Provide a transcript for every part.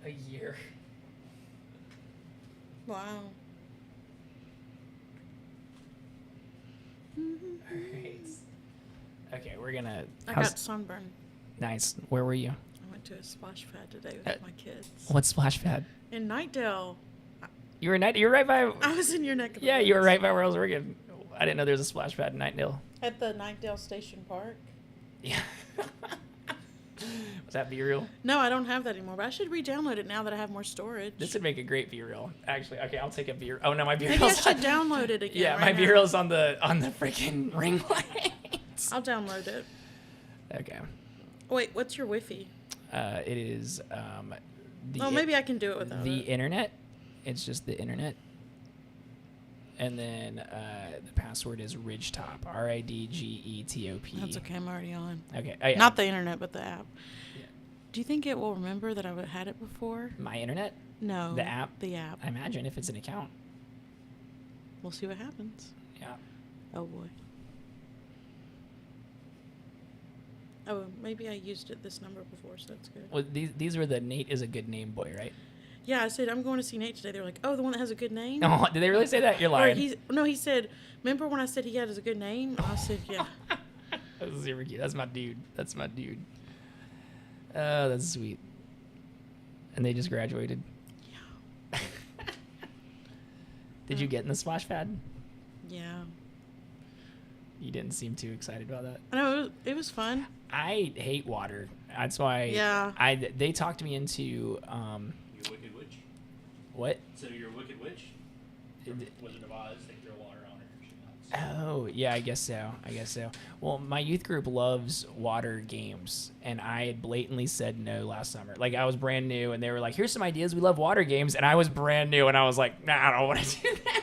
A year. Wow. Alright. Okay, we're gonna... I got sunburned. Nice. Where were you? I went to a splash pad today with my kids. What splash pad? In Nightdale. You were right by... I was in your neck of the Yeah, woods. you were right by where I was working. I didn't know there was a splash pad in Nightdale. At the Nightdale Station Park. Yeah. Was that B-Reel? No, I don't have that anymore, but I should re-download it now that I have more storage. This would make a great B-Reel. Actually, okay, I'll take a B-Reel. Oh, no, my B-Reel's Maybe I should download it again. Yeah, my B-Reel's on the freaking ring lights. I'll download it. Okay. Wait, what's your Wi-Fi? It is maybe I can do it without the it. internet. It's just the internet. And then the password is Ridgetop. RIDGETOP. That's okay. I'm already on. Okay. Oh, yeah. Not the internet, but the app. Yeah. Do you think it will remember that I had it before? My internet? No. The app? The app. I imagine if it's an account. We'll see what happens. Yeah. Oh, boy. Oh, maybe I used this number before, so that's good. Well, these were the Nate is a good name boy, right? Yeah, I said, I'm going to see Nate today. They're like, oh, the one that has a good name? Oh, did they really say that? You're lying. He said, remember when I said he had a good name? And I said, yeah. That's super cute. That's my dude. Oh, that's sweet. And they just graduated. Yeah. Did you get in the splash pad? Yeah. You didn't seem too excited about that. I know, it was fun. I hate water. That's why. Yeah. They talked me into. You're a wicked witch? What? So you're a wicked witch? Wizard of Oz, they throw water on her. Oh, yeah, I guess so. Well, my youth group loves water games, and I had blatantly said no last summer. Like, I was brand new, and they were like, here's some ideas. We love water games. And I was brand new, and I was like, nah, I don't want to do that.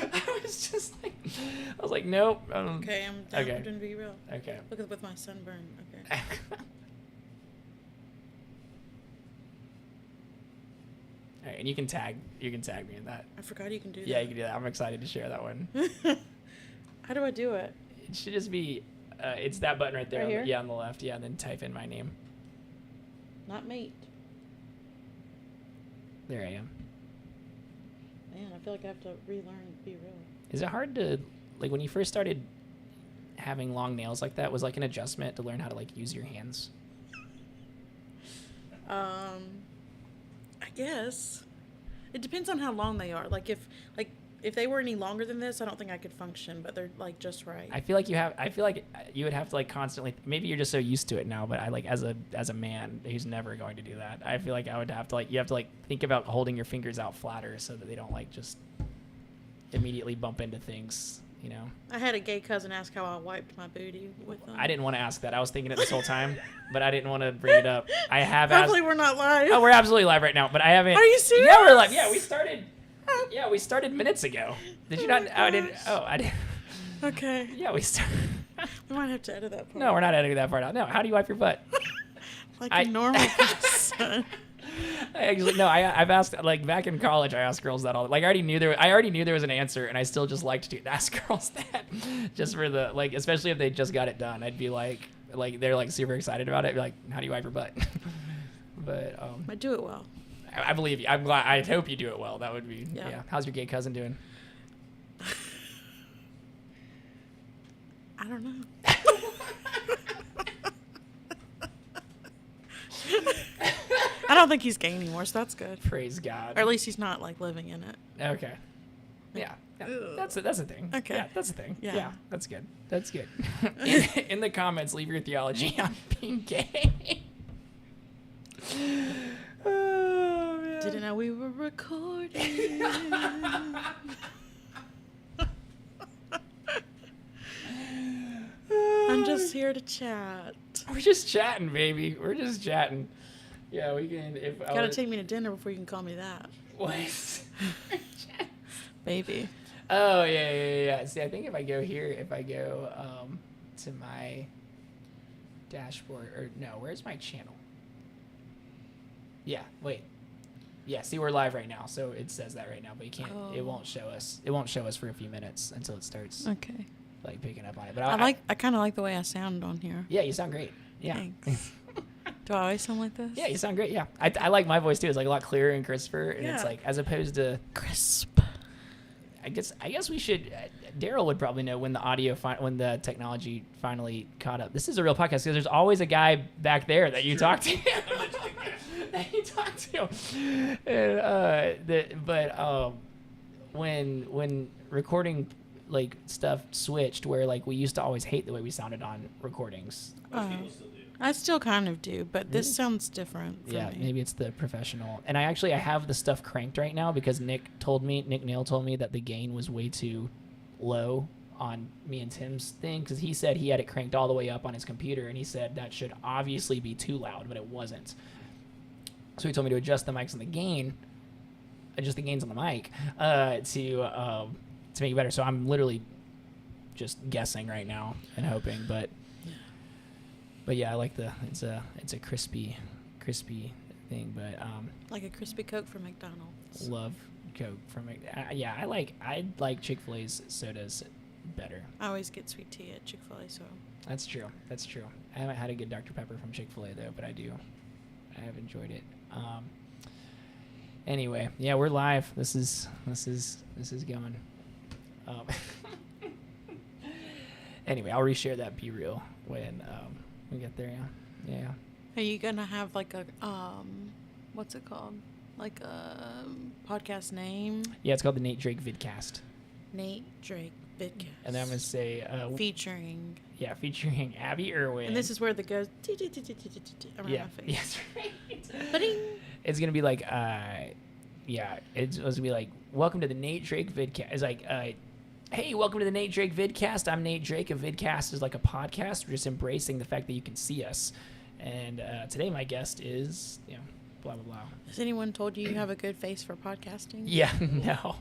I was like, nope. Okay, I'm down to be real. Okay. Look at with my sunburn. Okay. All right, and you can tag me in that. I forgot you can do that. Yeah, you can do that. I'm excited to share that one. How do I do it? It should just be, it's that button right there. Right here? On the left. Yeah, and then type in my name. Not mate. There I am. Man, I feel like I have to relearn Be Real. Is it hard to, like, when you first started having long nails like that, was like an adjustment to learn how to, like, use your hands? I guess. It depends on how long they are. Like if they were any longer than this, I don't think I could function, but they're like just right. I feel like you would have to, like, constantly, maybe you're just so used to it now, but I, like, as a man who's never going to do that, I feel like I would have to, like, you have to, like, think about holding your fingers out flatter so that they don't, like, just immediately bump into things, you know? I had a gay cousin ask how I wiped my booty with them. I didn't want to ask that. I was thinking it this whole time, but I didn't want to bring it up. I have Hopefully asked. we're not live. Oh, we're absolutely live right now, but I haven't. Are you serious? Yeah, we're live. Yeah, we started. Yeah, we started minutes ago. Did you not? Oh, I didn't. Oh, I didn't. Okay. Yeah, we started. We might have to edit that part. No, we're not editing that part out. No, how do you wipe your butt? Like a normal person. I've asked, like, back in college, I asked girls that all, like, I already knew there was an answer, and I still just liked to ask girls that, just for the, like, especially if they just got it done, I'd be like they're, like, super excited about it, I'd be like, how do you wipe your butt? But I do it well. I believe you. I'm glad. I hope you do it well. That would be Yeah. How's your gay cousin doing? I don't know. I don't think he's gay anymore, so that's good. Praise God. Or at least he's not like living in it. Okay. Yeah. That's a thing. Okay. Yeah, that's a thing. Yeah. Yeah, that's good. That's good. In the comments, leave your theology on being gay. Oh, man. Didn't know we were recording. I'm just here to chat. We're just chatting, baby. We're just chatting. Yeah, we can. Gotta take me to dinner before you can call me that. What? Baby. Oh, yeah. See, I think if I go to my dashboard, or no, where's my channel? Yeah, wait. Yeah, see, we're live right now, so it says that right now, but you can't. Oh. It won't show us. It won't show us for a few minutes until it starts Okay. like picking up on it. But I kind of like the way I sound on here. Yeah, you sound great. Yeah. Thanks. Do I always sound like this? Yeah, you sound great. Yeah, I like my voice too. It's like a lot clearer and crisper, and it's Yeah. like as opposed to Crisp. I guess we should. Daryl would probably know when the audio when the technology finally caught up. This is a real podcast because there's always a guy back there that you talk to. That you talk to. And, but when recording like stuff switched, where like we used to always hate the way we sounded on recordings. Most people still do. I still kind of do, but this sounds different for Yeah, me. maybe it's the professional. And I have the stuff cranked right now because Nick Nail told me that the gain was way too low on me and Tim's thing because he said he had it cranked all the way up on his computer and he said that should obviously be too loud, but it wasn't. So he told me to adjust the mics and the gain, adjust the gains on the mic to make it better. So I'm literally just guessing right now and hoping, but yeah, I like it's a crispy thing, but Like a crispy Coke from McDonald's. love Coke from yeah, I like Chick-fil-A's sodas better. I always get sweet tea at Chick-fil-A, so. That's true. I haven't had a good Dr. Pepper from Chick-fil-A though, but I have enjoyed it. Anyway, yeah, we're live. This is going. Anyway, I'll reshare that B-reel when we get there. Yeah. Are you gonna have like a what's it called? Like a podcast name? Yeah, it's called the Nate Drake Vidcast. Nate Drake Vidcast. And then I'm gonna say featuring Abby Irwin. And this is where the goes around yeah. my face. Yes, right. Ba-ding. It's gonna be like it's supposed to be like, welcome to the Nate Drake Vidcast. It's like hey, welcome to the Nate Drake Vidcast. I'm Nate Drake. A vidcast is like a podcast. We're just embracing the fact that you can see us. And today my guest is, blah, blah, blah. Has anyone told you you have a good face for podcasting? Yeah, no.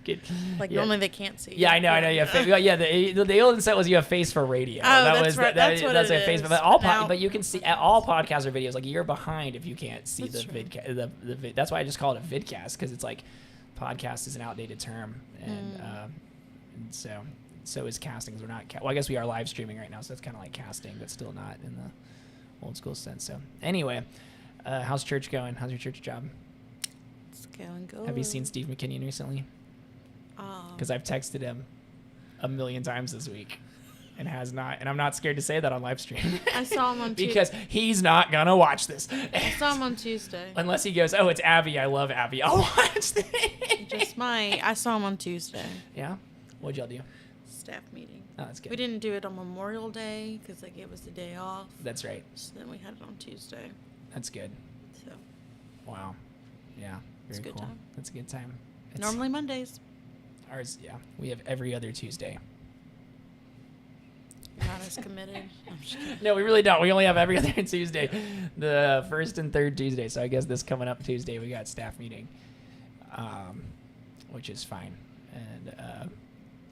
Good. Like Yeah. normally they can't see. Yeah, I know. Yeah, the old insight was you have face for radio. Oh, that's right. That's what it face. is. But Now- but you can see all podcasts or videos. Like you're behind if you can't see That's the true. vidcast. The vid. That's why I just call it a vidcast because it's like podcast is an outdated term, and so is casting. 'Cause we're not. Well, I guess we are live streaming right now, so that's kind of like casting, but still not in the old school sense. So anyway, how's church going? How's your church job? It's going good. Have you seen Steve McKinnon recently? Because I've texted him a million times this week and has not, and I'm not scared to say that on live stream. I saw him on Tuesday. Because he's not gonna watch this. I saw him on Tuesday. Unless he goes, oh, it's Abby. I love Abby. I'll watch this. Just I saw him on Tuesday. Yeah. What'd y'all do? Staff meeting. Oh, that's good. We didn't do it on Memorial Day because like it was the day off. That's right. So then we had it on Tuesday. That's good. So Wow. Yeah. It's a Very good cool. time. That's a good time. It's- normally Mondays. Ours, yeah. We have every other Tuesday. You're not as committed. I'm just kidding. No, we really don't. We only have every other Tuesday, the first and third Tuesday. So I guess this coming up Tuesday, we got staff meeting, which is fine. And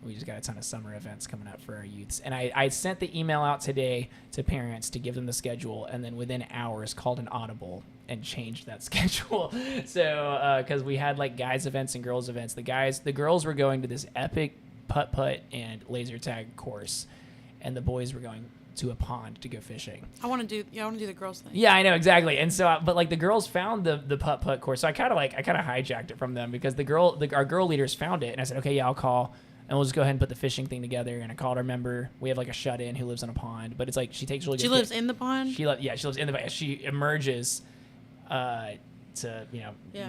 we just got a ton of summer events coming up for our youths. And I sent the email out today to parents to give them the schedule, and then within hours called an audible and changed that schedule. So because we had like guys events and girls events. The girls were going to this epic putt and laser tag course, and the boys were going to a pond to go fishing. I want to do the girls thing. Yeah, I know exactly. And so, but like the girls found the putt course, so I kind of hijacked it from them because our girl leaders found it, and I said, okay, yeah, I'll call, and we'll just go ahead and put the fishing thing together. And I called our member. We have like a shut-in who lives on a pond, but it's like she takes really good. She lives in the pond. She lives in the pond. She emerges to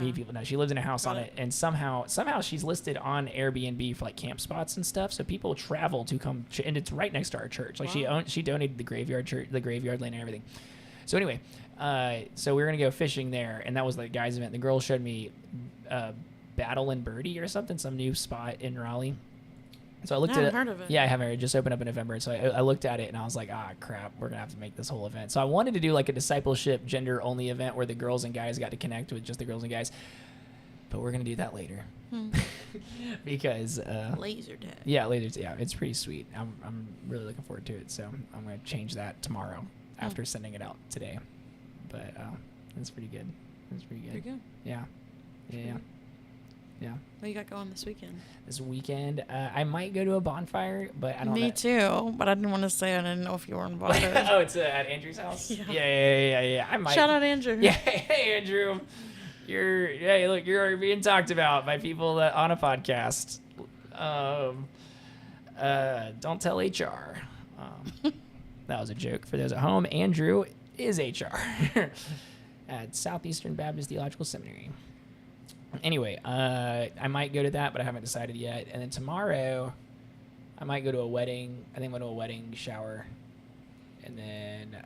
meet people. No, she lives in a house Got on it, and somehow she's listed on Airbnb for like camp spots and stuff. So people travel to come, and it's right next to our church. Like Wow. she donated the graveyard church, the graveyard land, and everything. So anyway, so we were gonna go fishing there, and that was the guys' event. The girls showed me Battle and Birdie or something, some new spot in Raleigh. So I looked I at haven't it. heard of it. Yeah, I haven't. It just opened up in November. So I looked at it and I was like, crap, we're going to have to make this whole event. So I wanted to do like a discipleship gender only event where the girls and guys got to connect with just the girls and guys. But we're going to do that later. Because Laser tag. yeah, later. Yeah, it's pretty sweet. I'm really looking forward to it. So I'm going to change that tomorrow after sending it out today. But it's pretty good. It's pretty good. Pretty good. Yeah. Yeah. Yeah. What you got going this weekend? This weekend, I might go to a bonfire, but I don't know. Me too, but I didn't want to say. I didn't know if you were invited. Oh, it's at Andrew's house? Yeah. Yeah. I might. Shout out Andrew. Yeah, hey, Andrew. Look, you're being talked about by people that on a podcast. Don't tell HR. That was a joke for those at home. Andrew is HR at Southeastern Baptist Theological Seminary. Anyway, I might go to that, but I haven't decided yet. And then tomorrow, I might go to a wedding. I think I'm going to a wedding shower. And then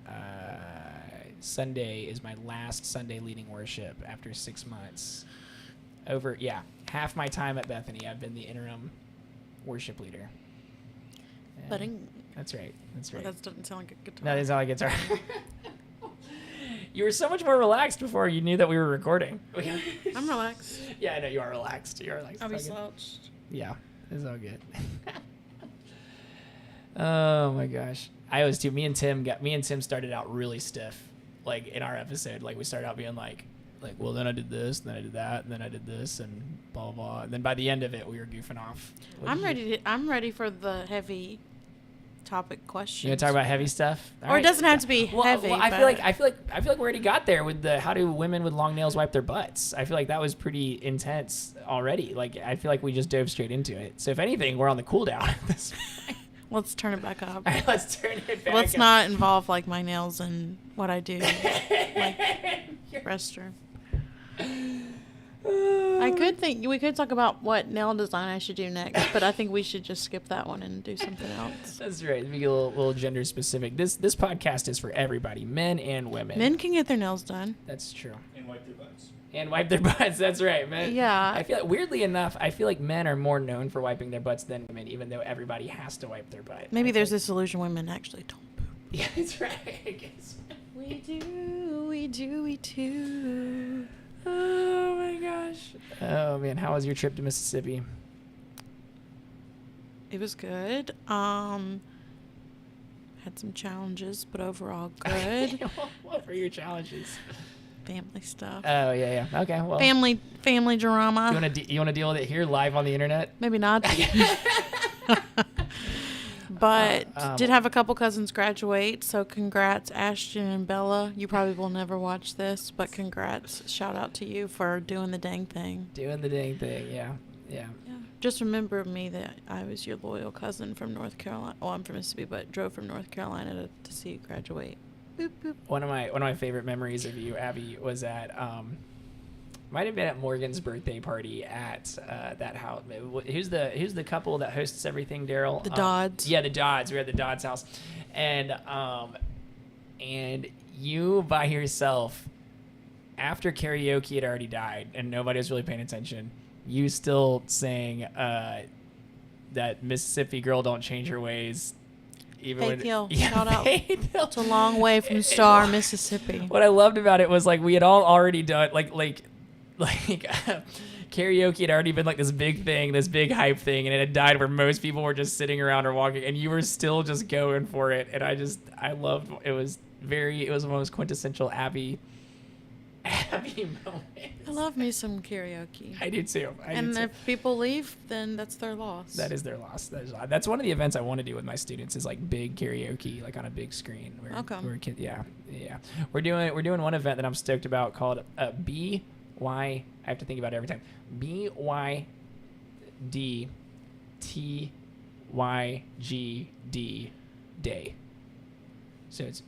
Sunday is my last Sunday leading worship after 6 months. Half my time at Bethany, I've been the interim worship leader. And Wedding. That's right. Well, that doesn't sound like a guitar. No, that's not like guitar. You were so much more relaxed before you knew that we were recording. I'm relaxed. Yeah, I know you are relaxed. You're relaxed. I'll be It's all good. slouched. Yeah, it's all good. Oh my gosh, I was too. Me and Tim started out really stiff, like in our episode. Like we started out being like, well, then I did this, and then I did that, and then I did this, and blah blah blah. And then by the end of it, we were goofing off. I'm ready for the heavy topic questions. You want to talk about heavy stuff? All Or right. it doesn't have to be heavy. Well, I feel like we already got there with the how do women with long nails wipe their butts. I feel like that was pretty intense already. Like I feel like we just dove straight into it. So if anything, we're on the cool down at this point. Let's turn it back up. All right, let's turn it back. Let's up. not involve like my nails and what I do, like restroom. I could think we could talk about what nail design I should do next, but I think we should just skip that one and do something else. That's right. Be a little gender specific. This podcast is for everybody, men and women. Men can get their nails done. That's true. And wipe their butts. And wipe their butts. That's right, man. Yeah. I feel like, weirdly enough, I feel like men are more known for wiping their butts than women, even though everybody has to wipe their butt. Maybe there's this illusion women actually don't poop. Yeah, that's right. I guess. We do. Oh my gosh. Oh man, how was your trip to Mississippi? It was good. Had some challenges, but overall good. What were your challenges? Family stuff. Oh yeah. Okay, well. Family drama. You want to deal with it here live on the internet? Maybe not. But did have a couple cousins graduate, so congrats, Ashton and Bella. You probably will never watch this, but congrats. Shout out to you for doing the dang thing. Doing the dang thing, yeah. Just remember me that I was your loyal cousin from North Carolina. Well, I'm from Mississippi, but drove from North Carolina to see you graduate. Boop, boop. One of my favorite memories of you, Abby, was at might have been at Morgan's birthday party at that house. Who's the couple that hosts everything, Daryl? The Dodds. Yeah, the Dodds. We were at the Dodds house, and you by yourself, after karaoke had already died and nobody was really paying attention, you still sang that Mississippi girl don't change her ways. Faith Hill. Yeah, Shout out. Faith Hill. It's a long way from Star, Mississippi. What I loved about it was like we had all already done like karaoke had already been like this big thing, this big hype thing, and it had died where most people were just sitting around or walking, and you were still just going for it. And I loved it. Was the most quintessential Abby moment. I love me some karaoke. I do too. If people leave, then that's their loss. That is their loss. That's one of the events I want to do with my students is like big karaoke, like on a big screen. Yeah. We're doing one event that I'm stoked about called BY. I have to think about it every time. BYDTYGD Day. So it's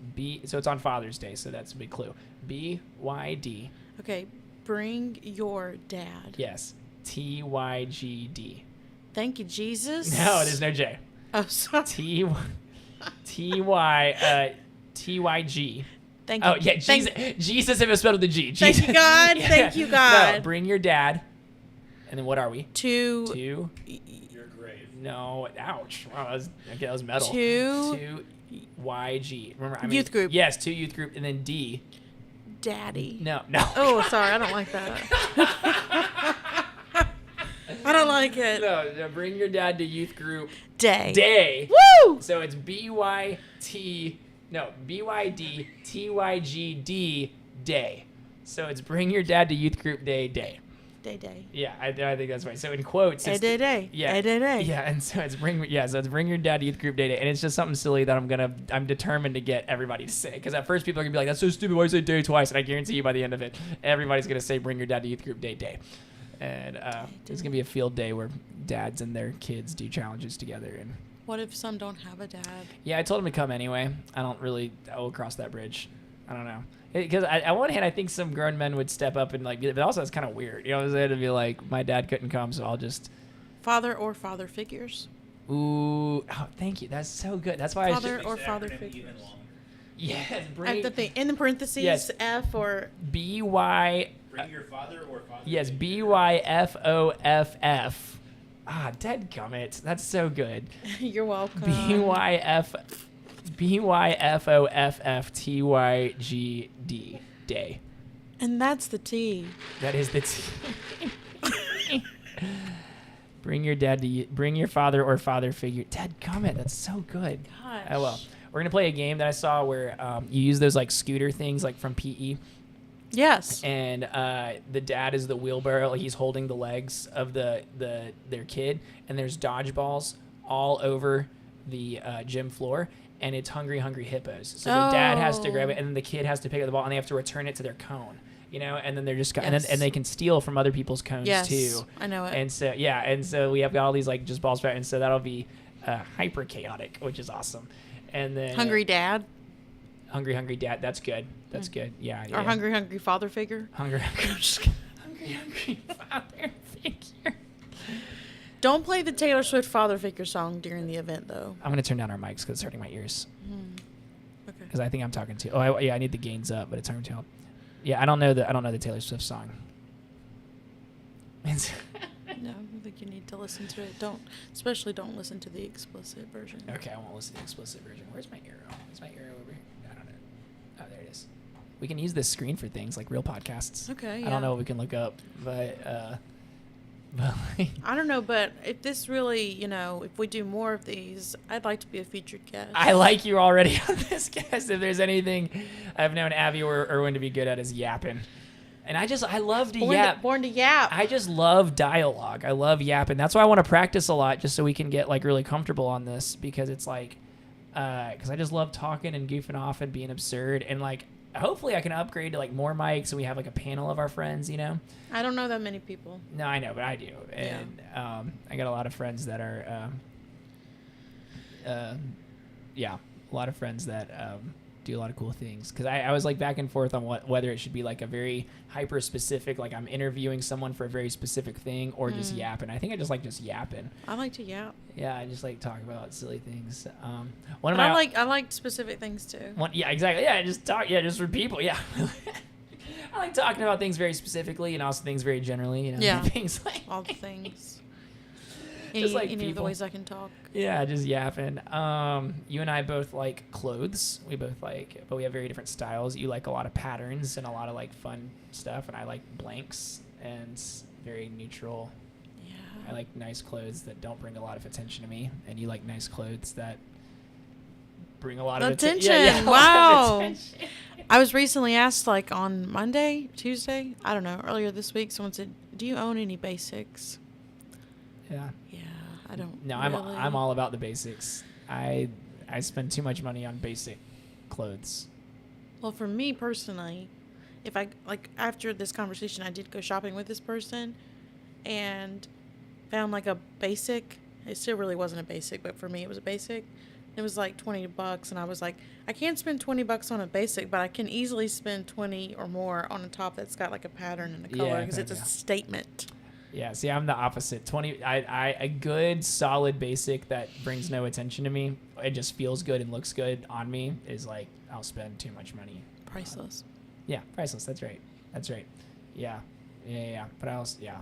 on Father's Day. So that's a big clue. BYD. Okay, bring your dad. Yes. TYGD. Thank you, Jesus. No, there's no J. Oh, sorry. TYG. Thank you. Oh, yeah, Jesus if it was spelled with a G. Jesus. Thank you, God. Yeah. Thank you, God. No, bring your dad. And then what are we? To Your grave. No, ouch. Wow, that was metal. To YG. Remember, youth group. Yes, to youth group. And then D. Daddy. No. Oh, sorry. I don't like that. I don't like it. No, bring your dad to youth group. Day. Woo! So it's BYDTYGD Day. So it's bring your dad to youth group day. day day. Yeah, I think that's right. So in quotes, it's Day day. yeah, Day day. yeah, and so it's bring your dad to youth group day day, and it's just something silly that I'm determined to get everybody to say, because at first people are gonna be like, that's so stupid, why you say day twice, and I guarantee you by the end of it, everybody's gonna say bring your dad to youth group day day, and it's gonna be a field day where dads and their kids do challenges together. And What if some don't have a dad? yeah, I told him to come anyway. I will cross that bridge. I don't know. Because on one hand, I think some grown men would step up and like, but also it's kind of weird. You know what I'm saying? To be like, my dad couldn't come, so I'll just. Father or father figures. Ooh, oh, thank you. That's so good. That's why Father I should. or father figures. Yes, At the thing in the parentheses, Yes. F or BY. Bring your father or father. Yes, BYFOFF. Ah, dadgummit. That's so good. you're welcome. BYFOFFTYGD day. And that's the T. That is the T. Bring your father or father figure. Dadgummit, that's so good. Gosh. Oh well. We're gonna play a game that I saw where you use those like scooter things like from PE. Yes. And the dad is the wheelbarrow. Like he's holding the legs of their kid, and there's dodgeballs all over the gym floor, and it's hungry hippos. So the dad has to grab it, and then the kid has to pick up the ball, and they have to return it to their cone. You know, and then they're just and they can steal from other people's cones too. I know it. And so we have got all these like just balls back, and so that'll be hyper chaotic, which is awesome. And then hungry dad. Hungry dad. That's good. That's good. Yeah. Or hungry father figure. Hungry father figure. Don't play the Taylor Swift father figure song during the event, though. I'm gonna turn down our mics because it's hurting my ears. Okay. Because I think I'm talking to. I need the gains up, but it's hard to help. Yeah, I don't know the Taylor Swift song. No, I think you need to listen to it. Especially don't listen to the explicit version. Okay, I won't listen to the explicit version. Where's my arrow? Is my arrow over here? I don't know. Oh, there it is. We can use this screen for things like real podcasts. Okay. Yeah. I don't know what we can look up, but I don't know, but if this really, if we do more of these, I'd like to be a featured guest. I like you already on this guest. If there's anything I've known Abby or Erwin to be good at is yapping. And I love to yap. Born to yap. I just love dialogue. I love yapping. That's why I want to practice a lot, just so we can get like really comfortable on this, because it's like, because I just love talking and goofing off and being absurd, and like hopefully I can upgrade to like more mics and we have like a panel of our friends, I don't know that many people. No, I know, but I do. And I got a lot of friends that are a lot of friends that do a lot of cool things. Because I was like back and forth on whether it should be like a very hyper specific, like I'm interviewing someone for a very specific thing, or just yapping. I think I just like yapping. I like to yap. Yeah, I just like talk about silly things. I like specific things too. Yeah, exactly. Yeah, just talk. Yeah, just for people. Yeah. I like talking about things very specifically and also things very generally. Yeah. Things like all the things. Just like any of the people. ways I can talk. Yeah, just yapping. You and I both like clothes. We both but we have very different styles. You like a lot of patterns and a lot of like fun stuff, and I like blanks and very neutral. Yeah. I like nice clothes that don't bring a lot of attention to me, and you like nice clothes that bring a lot of attention. Wow. I was recently asked, like on Tuesday, I don't know, earlier this week, someone said, "Do you own any basics?" Yeah. Yeah, I don't. No, really. I'm all about the basics. I spend too much money on basic clothes. Well, for me personally, if I after this conversation, I did go shopping with this person, and found like a basic. It still really wasn't a basic, but for me, it was a basic. It was like $20, and I was like, I can't spend $20 on a basic, but I can easily spend 20 or more on a top that's got like a pattern and a color, because it's a statement. Yeah, see, I'm the opposite. A good solid basic that brings no attention to me, it just feels good and looks good on me, is like I'll spend too much money. Priceless. Yeah, priceless. That's right. Yeah. But I also yeah.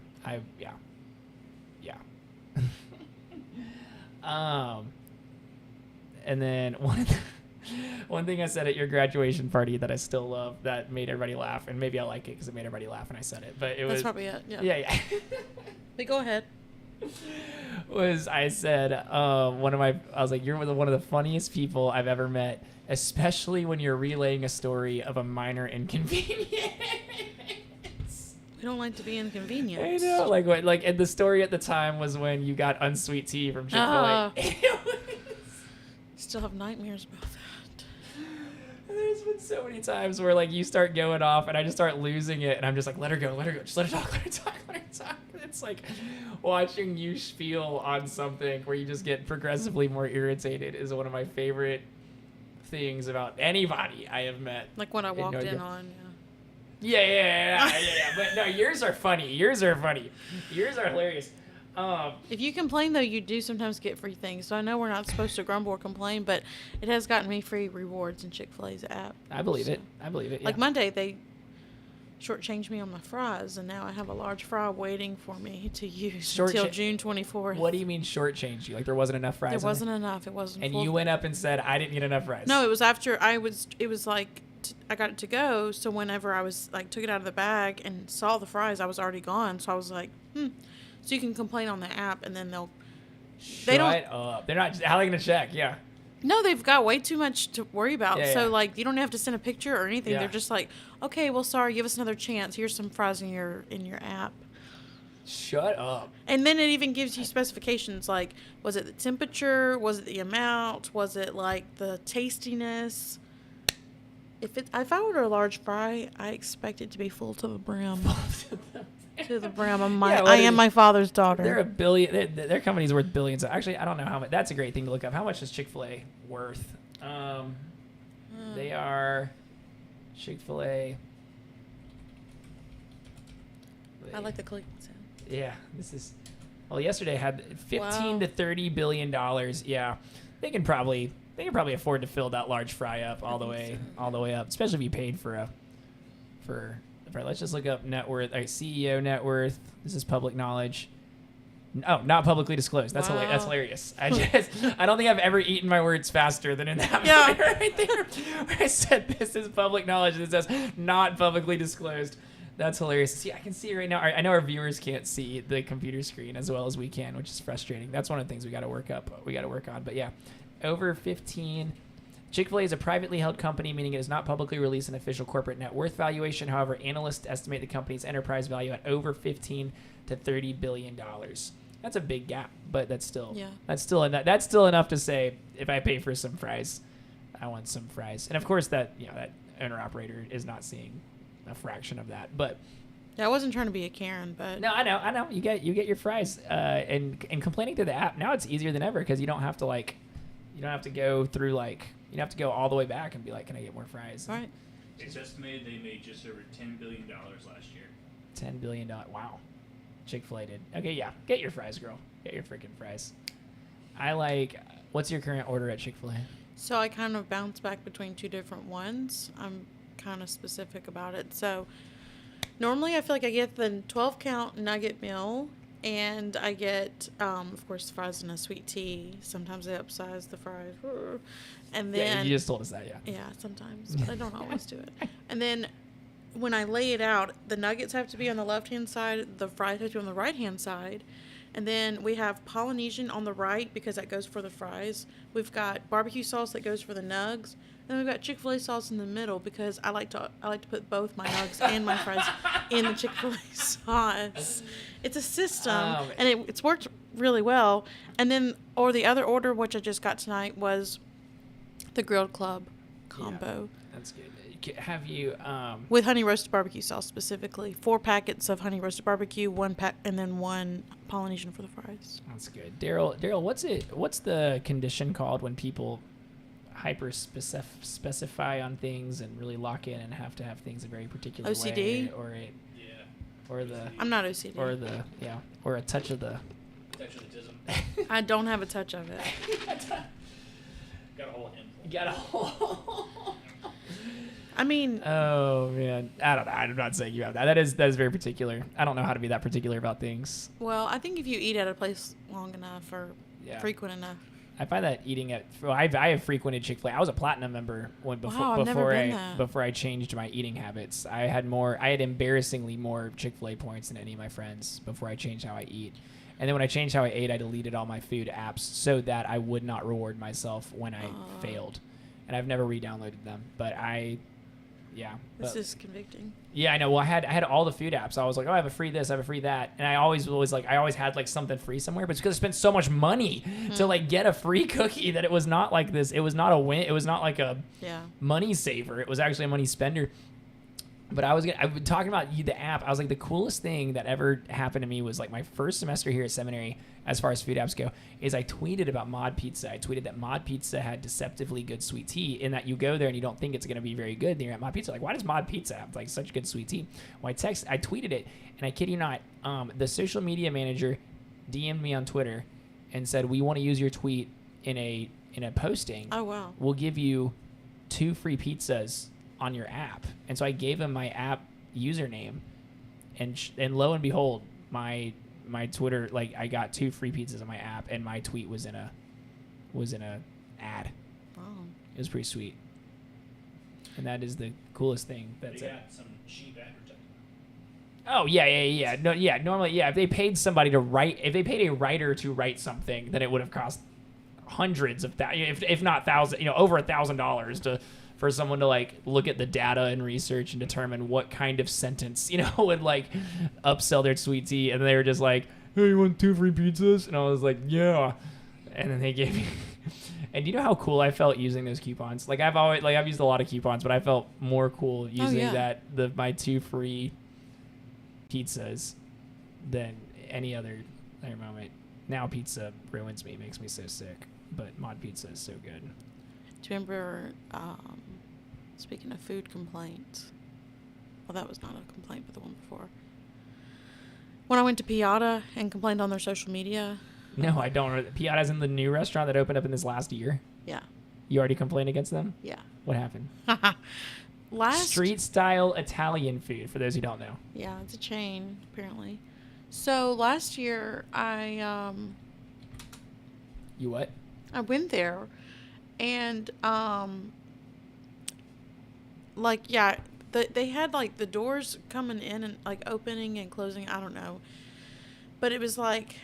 And then one thing I said at your graduation party that I still love, that made everybody laugh, and maybe I like it because it made everybody laugh when I said it, but That's probably it. Yeah. Yeah. But go ahead. I said I was like, you're one of the funniest people I've ever met, especially when you're relaying a story of a minor inconvenience. We don't like to be I inconvenienced. know, like what, like, and the story at the time was when you got unsweet tea from Chick-fil-A. Still have nightmares about that. There's been so many times where like you start going off and I just start losing it, and I'm just like, let her go, just let her talk, let her talk, let her talk. It's like watching you spiel on something where you just get progressively more irritated is one of my favorite things about anybody I have met. Like when I walked in on, Yeah. But no, yours are funny. Yours are hilarious. If you complain, though, you do sometimes get free things. So I know we're not supposed to grumble or complain, but it has gotten me free rewards in Chick-fil-A's app. I believe it. Yeah. Like Monday, they shortchanged me on my fries, and now I have a large fry waiting for me to use until June 24th. What do you mean shortchanged you? Like there wasn't enough fries? There wasn't enough. It wasn't. And you went up and said, I didn't get enough fries. No, it was after it was like, I got it to go. So whenever I was like, took it out of the bag and saw the fries, I was already gone. So I was like, So you can complain on the app, and then Shut up. They're not. How are they gonna check? Yeah. No, they've got way too much to worry about. Yeah, so yeah. like, you don't have to send a picture or anything. Yeah. They're just like, okay, well, sorry, give us another chance. Here's some fries in your app. Shut up. And then it even gives you specifications like, was it the temperature? Was it the amount? Was it like the tastiness? If I order a large fry, I expect it to be full to the brim. To the brim. I am my father's daughter. They're a billion. Their company's worth billions. Actually, I don't know how much. That's a great thing to look up. How much is Chick-fil-A worth? They are Chick-fil-A. I like the clicking sound. Yeah, this is. Well, yesterday had 15 to 30 billion dollars. Yeah, they can probably afford to fill that large fry up all the way up, especially if you paid for. Let's just look up net worth. All right, CEO net worth. This is public knowledge. Oh, not publicly disclosed. That's that's hilarious. I don't think I've ever eaten my words faster than in that moment right there. Where I said this is public knowledge and it says not publicly disclosed. That's hilarious. See, I can see it right now. I know our viewers can't see the computer screen as well as we can, which is frustrating. That's one of the things we got to work on. But yeah, over 15. Chick-fil-A is a privately held company, meaning it has not publicly released an official corporate net worth valuation. However, analysts estimate the company's enterprise value at over 15 to 30 billion dollars. That's a big gap, but that's still enough to say if I pay for some fries, I want some fries. And of course that owner operator is not seeing a fraction of that. But yeah, I wasn't trying to be a Karen, but no, I know. You get your fries. And complaining through the app now, it's easier than ever because you don't have to go all the way back and be like, can I get more fries? Right. It's estimated they made just over $10 billion last year. $10 billion. Wow. Chick-fil-A did. Okay, yeah. Get your fries, girl. Get your freaking fries. What's your current order at Chick-fil-A? So I kind of bounce back between two different ones. I'm kind of specific about it. So normally I feel like I get the 12-count nugget meal, and I get, of course, fries and a sweet tea. Sometimes they upsize the fries. And then you just told us that, yeah. Yeah, sometimes. But I don't always do it. And then when I lay it out, the nuggets have to be on the left-hand side, the fries have to be on the right-hand side. And then we have Polynesian on the right because that goes for the fries. We've got barbecue sauce that goes for the nugs. And we've got Chick-fil-A sauce in the middle because I like to put both my nugs and my fries in the Chick-fil-A sauce. It's a system, and it's worked really well. And then, or the other order, which I just got tonight, was the Grilled Club combo. Yeah, that's good. Have you with honey roasted barbecue sauce specifically? 4 packets of honey roasted barbecue, 1 pack, and then 1 Polynesian for the fries. That's good. Daryl, what's the condition called when people hyper specify on things and really lock in and have to have things a very particular OCD? way, or the I'm not OCD. Or a touch of the Touch-of-the-tism. I don't have a touch of it. Got a whole handful. You got a whole. I mean, oh man, I don't know. I'm not saying you have that. That is very particular. I don't know how to be that particular about things. Well, I think if you eat at a place long enough or frequent enough. I find that eating at I have frequented Chick-fil-A. I was a platinum member before I changed my eating habits. I had embarrassingly more Chick-fil-A points than any of my friends before I changed how I eat. And then when I changed how I ate, I deleted all my food apps so that I would not reward myself when I failed. And I've never re-downloaded them, but yeah. This But- is convicting. Yeah, I know. Well, I had all the food apps. I was like, oh, I have a free this, I have a free that, and I always had like something free somewhere. But it's because I spent so much money to like get a free cookie that it was not like this. It was not a win. It was not like a money saver. It was actually a money spender. But I've been talking about the app. I was like, the coolest thing that ever happened to me was like my first semester here at seminary, as far as food apps go, is I tweeted about Mod Pizza. I tweeted that Mod Pizza had deceptively good sweet tea, in that you go there and you don't think it's going to be very good. Then you're at Mod Pizza. Like, why does Mod Pizza have like such good sweet tea? Well, I tweeted it, and I kid you not, the social media manager DM'd me on Twitter and said, we want to use your tweet in a posting. Oh, wow. We'll give you 2 free pizzas on your app. And so I gave him my app username, and lo and behold, my Twitter, like, I got 2 free pizzas on my app, and my tweet was in a ad. Wow. It was pretty sweet. And that is the coolest thing. They That's got it. some cheap advertising. Oh yeah. No, yeah. Normally, yeah. If they paid a writer to write something, then it would have cost hundreds of if not thousands, over $1,000 for someone to like look at the data and research and determine what kind of sentence would like upsell their sweet tea. And they were just like, hey, you want 2 free pizzas? And I was like, yeah. And then they gave me. And do you know how cool I felt using those coupons? Like, I've used a lot of coupons, but I felt more cool using my 2 free pizzas than any other moment. Now pizza ruins me, makes me so sick. But Mod Pizza is so good. Do you remember, speaking of food complaints, well, that was not a complaint, but the one before. When I went to Piata and complained on their social media. No, I don't. Piata's in the new restaurant that opened up in this last year. Yeah. You already complained against them? Yeah. What happened? Street style Italian food, for those who don't know. Yeah, it's a chain, apparently. So last year, You what? I went there, and they had like the doors coming in and like opening and closing. I don't know, but it was like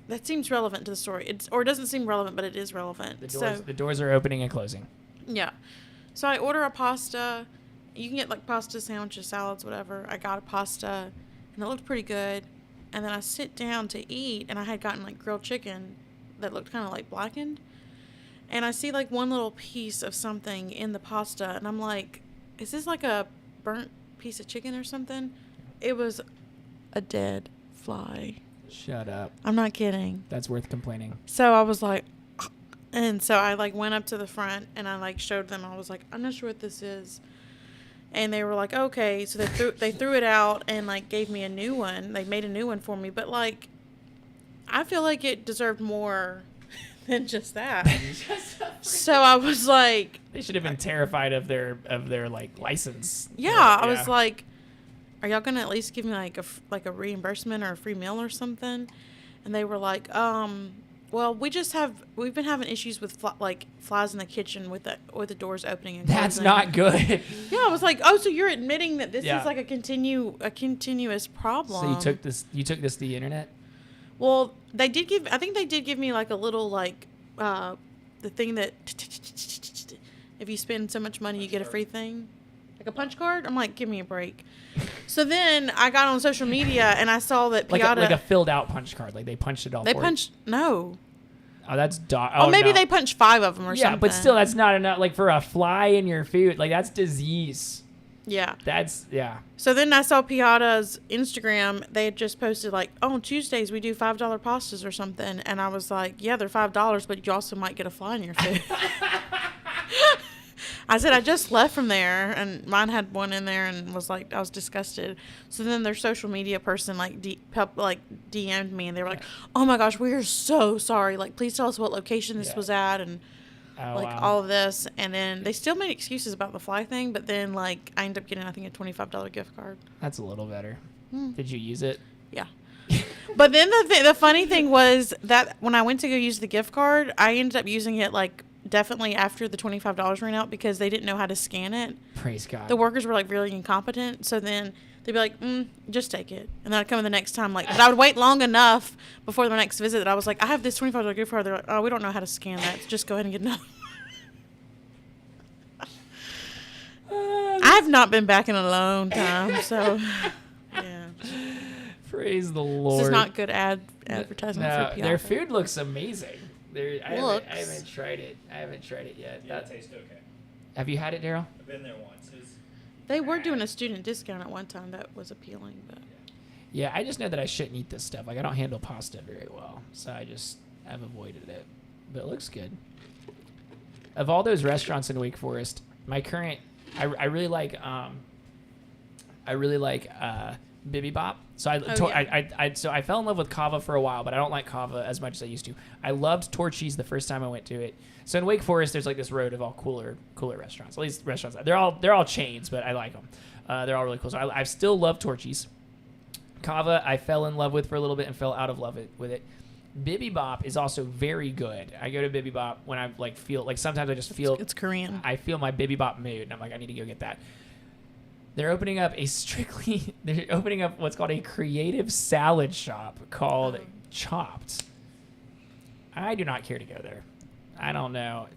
that seems relevant to the story. It doesn't seem relevant, but it is relevant. The doors are opening and closing. Yeah. So I order a pasta. You can get like pasta sandwiches, salads, whatever. I got a pasta, and it looked pretty good. And then I sit down to eat, and I had gotten like grilled chicken that looked kind of like blackened. And I see like one little piece of something in the pasta, and I'm like, is this like a burnt piece of chicken or something? It was a dead fly. Shut up. I'm not kidding. That's worth complaining. So I was like, and so I like went up to the front and I like showed them. I was like, I'm not sure what this is. And they were like, okay. So they threw it out and like gave me a new one. They made a new one for me. But like, I feel like it deserved more than just that. So I was like, they should have been terrified of their like license. Yeah, I was like, are y'all gonna at least give me like a reimbursement or a free meal or something? And they were like, well, we've been having issues with flies in the kitchen with the doors opening and closing. That's not good. Yeah, I was like, oh, so you're admitting that this is like a continuous problem. So you took this to the internet? Well, I think they did give me like a little like the thing that if you spend so much money you get a free thing, like a punch card. I'm like, give me a break. So then I got on social media and I saw that Piata, like a filled out punch card, like they punched it all. No. Oh, that's maybe they punched 5 of them or something. Yeah, but still, that's not enough. Like for a fly in your food, like that's disease. Yeah. Yeah. So then I saw Piata's Instagram. They had just posted like, oh, on Tuesdays we do $5 pastas or something. And I was like, yeah, they're $5, but you also might get a fly in your food. I said, I just left from there, and mine had one in there, and was like, I was disgusted. So then their social media person like DM'd me, and they were like, oh my gosh, we are so sorry. Like, please tell us what location this was at, and all of this. And then they still made excuses about the fly thing, but then like I ended up getting, I think, a $25 gift card. That's a little better. Did you use it? Yeah. But then the funny thing was that when I went to go use the gift card, I ended up using it like definitely after the $25 ran out because they didn't know how to scan it. Praise God. The workers were like really incompetent. So then they'd be like, just take it. And then I'd come the next time. But I would wait long enough before the next visit that I was like, I have this $25 gift card. They're like, oh, we don't know how to scan that. Just go ahead and get another. I've not been back in a long time, so yeah. Praise the Lord. This is not good advertisement No, for PR. their food looks amazing. I Looks. haven't tried it. I haven't tried it yet. Yeah, it tastes okay. Have you had it, Daryl? I've been there once. It was, They were doing a student discount at one time that was appealing, but Yeah, I just know that I shouldn't eat this stuff. Like, I don't handle pasta very well, so I've avoided it. But it looks good. Of all those restaurants in Wake Forest, my current, I really like Bibi Bop. So I fell in love with Kava for a while, but I don't like Kava as much as I used to. I loved Torchy's the first time I went to it. So in Wake Forest, there's like this road of all cooler restaurants. At least restaurants. They're all chains, but I like them. They're all really cool. So I still love Torchy's. Kava, I fell in love with for a little bit and fell out of love with it. Bibi Bop is also very good. I go to Bibi Bop when I like feel like sometimes I just feel it's Korean. I feel my Bibi Bop mood, and I'm like, I need to go get that. They're opening up what's called a creative salad shop called Chopped. I do not care to go there. I don't know.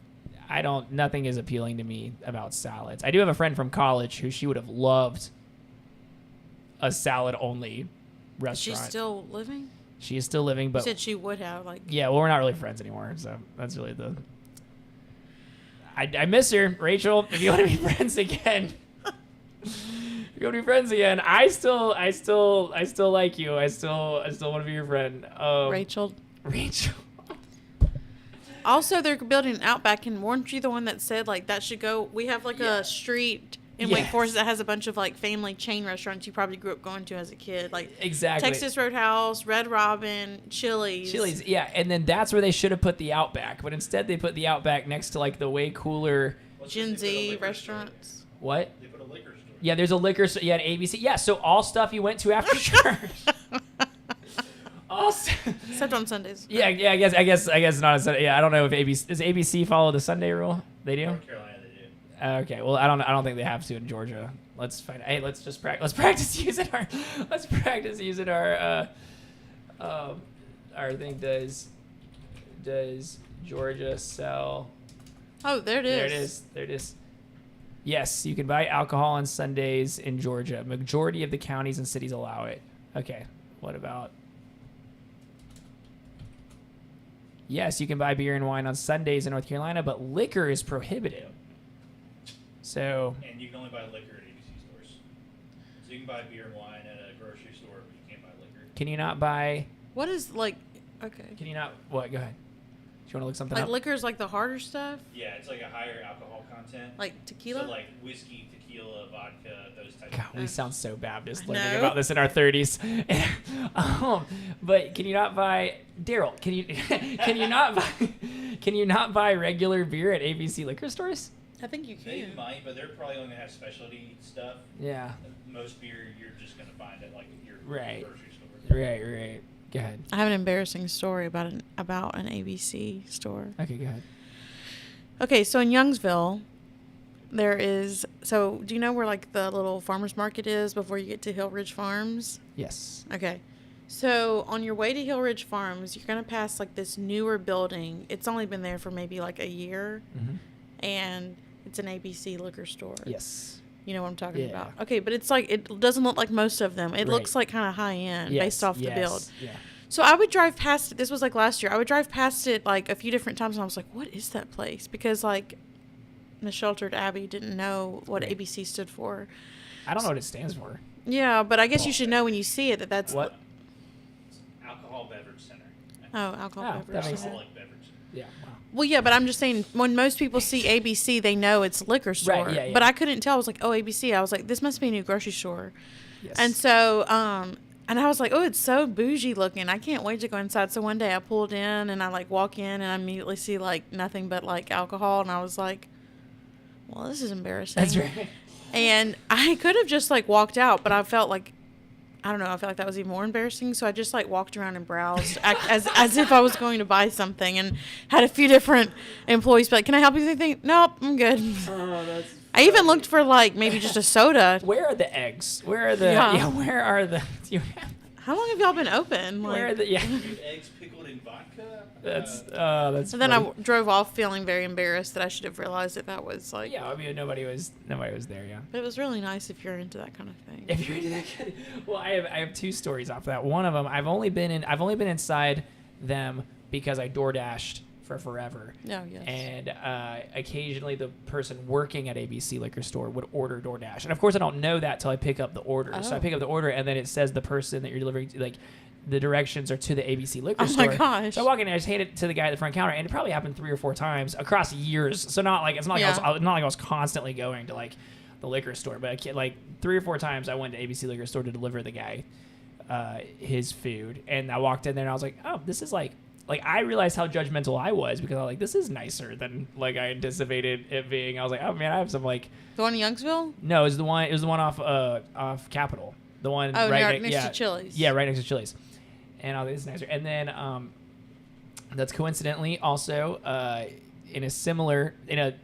Nothing is appealing to me about salads. I do have a friend from college who she would have loved a salad only restaurant. She's still living? She is still living, but You said she would have, like... yeah, well, we're not really friends anymore, so that's really the... I miss her, Rachel. If you want to be friends again, I still like you. I still want to be your friend. Rachel. Rachel. Also, they're building an Outback, and weren't you the one that said, like, that should go... We have, like, a street in Wake Yes. Forest that has a bunch of, like, family chain restaurants you probably grew up going to as a kid. Like, Exactly. Texas Roadhouse, Red Robin, Chili's. Chili's, yeah, and then that's where they should have put the Outback, but instead they put the Outback next to like the way cooler. Gen Z restaurants. What? They put a liquor store. Yeah, there's a liquor store. Yeah, an ABC. Yeah, so all stuff you went to after church. Also, Except on Sundays. yeah. I guess not a Sunday. Yeah, I don't know if does ABC follow the Sunday rule? They do. North Carolina, they do. Okay, well, I don't think they have to in Georgia. Let's find. Hey, let's just practice. Let's practice using our. Let's practice using our. Our thing does Georgia sell? Oh, there it is. There it is. Yes, you can buy alcohol on Sundays in Georgia. Majority of the counties and cities allow it. Okay, what about? Yes, you can buy beer and wine on Sundays in North Carolina, but liquor is prohibited. So. And you can only buy liquor at ABC stores. So you can buy beer and wine at a grocery store, but you can't buy liquor. Can you not buy? What is, like... Okay. Can you not? What? Go ahead. Do you want to look something Like, up? liquor is, like, the harder stuff? Yeah, it's like a higher alcohol content. Like tequila? So like whiskey, tequila, vodka, those types God, of we things. sound so Baptist I learning know. about this in our 30s. But can you not buy Daryl? Can you not buy regular beer at ABC liquor stores? I think you They can. might, but they're probably only gonna have specialty stuff. Yeah. Most beer you're just gonna find at like your Right. grocery store. Right. Go ahead. I have an embarrassing story about an ABC store. Okay, go ahead. Okay, so in Youngsville, there is... So, do you know where, like, the little farmer's market is before you get to Hill Ridge Farms? Yes. Okay. So, on your way to Hill Ridge Farms, you're going to pass, like, this newer building. It's only been there for maybe, like, a year. Mm-hmm. And it's an ABC liquor store. Yes. You know what I'm talking Yeah. about. Okay, but it's, like, it doesn't look like most of them. It Right. looks, like, kind of high-end Yes, based off the build. Yeah. So I would drive past it. This was like last year. I would drive past it like a few different times, and I was like, "What is that place?" Because like, the sheltered Abby didn't know what Right. ABC stood for. I don't know what it stands for. Yeah, but I guess you should know when you see it that that's What? Alcohol beverage center. alcohol Oh, beverage. that makes center. Alcoholic beverage. Yeah. Wow. Well, yeah, but I'm just saying when most people see ABC, they know it's liquor store. Right, yeah. But I couldn't tell. I was like, "Oh, ABC." I was like, "This must be a new grocery store." Yes. And so, and I was like, "Oh, it's so bougie looking. I can't wait to go inside." So one day I pulled in and I like walk in and I immediately see like nothing but like alcohol, and I was like, "Well, this is embarrassing." That's right. And I could have just like walked out, but I felt like, I don't know, I felt like that was even more embarrassing. So I just like walked around and browsed as if I was going to buy something, and had a few different employees be like, "Can I help you with anything?" "Nope, I'm good." Oh, that's. I even looked for like maybe just a soda. Where are the eggs? Where are the? Yeah. Yeah. Where are the? Do you have? How long have y'all been open? Where are Like, the, yeah. Eggs pickled in vodka. That's and then I funny. drove off feeling very embarrassed that I should have realized that was like. Yeah, I mean nobody was there. Yeah. But it was really nice if you're into that kind of thing. If you're into that kind well, I have two stories off that. One of them, I've only been inside them because I door dashed for forever. Oh, yes. And occasionally the person working at ABC liquor store would order DoorDash. And of course I don't know that till I pick up the order. So I Oh. pick up the order and then it says the person that you're delivering to, like the directions are to the ABC liquor Oh store. my gosh. So I walk in and I just hand it to the guy at the front counter, and it probably happened 3 or 4 times across years. So not like Yeah. not like I was constantly going to like the liquor store, but like 3 or 4 times I went to ABC liquor store to deliver the guy his food, and I walked in there and I was like, oh, this is like I realized how judgmental I was because I was like, this is nicer than like I anticipated it being. I was like, oh man, I have some like The one in Youngsville? no, it was the one off Capitol, the one Oh, right next to Chili's. yeah, right next to Chili's, and I was like, this is nicer. And then that's coincidentally also in a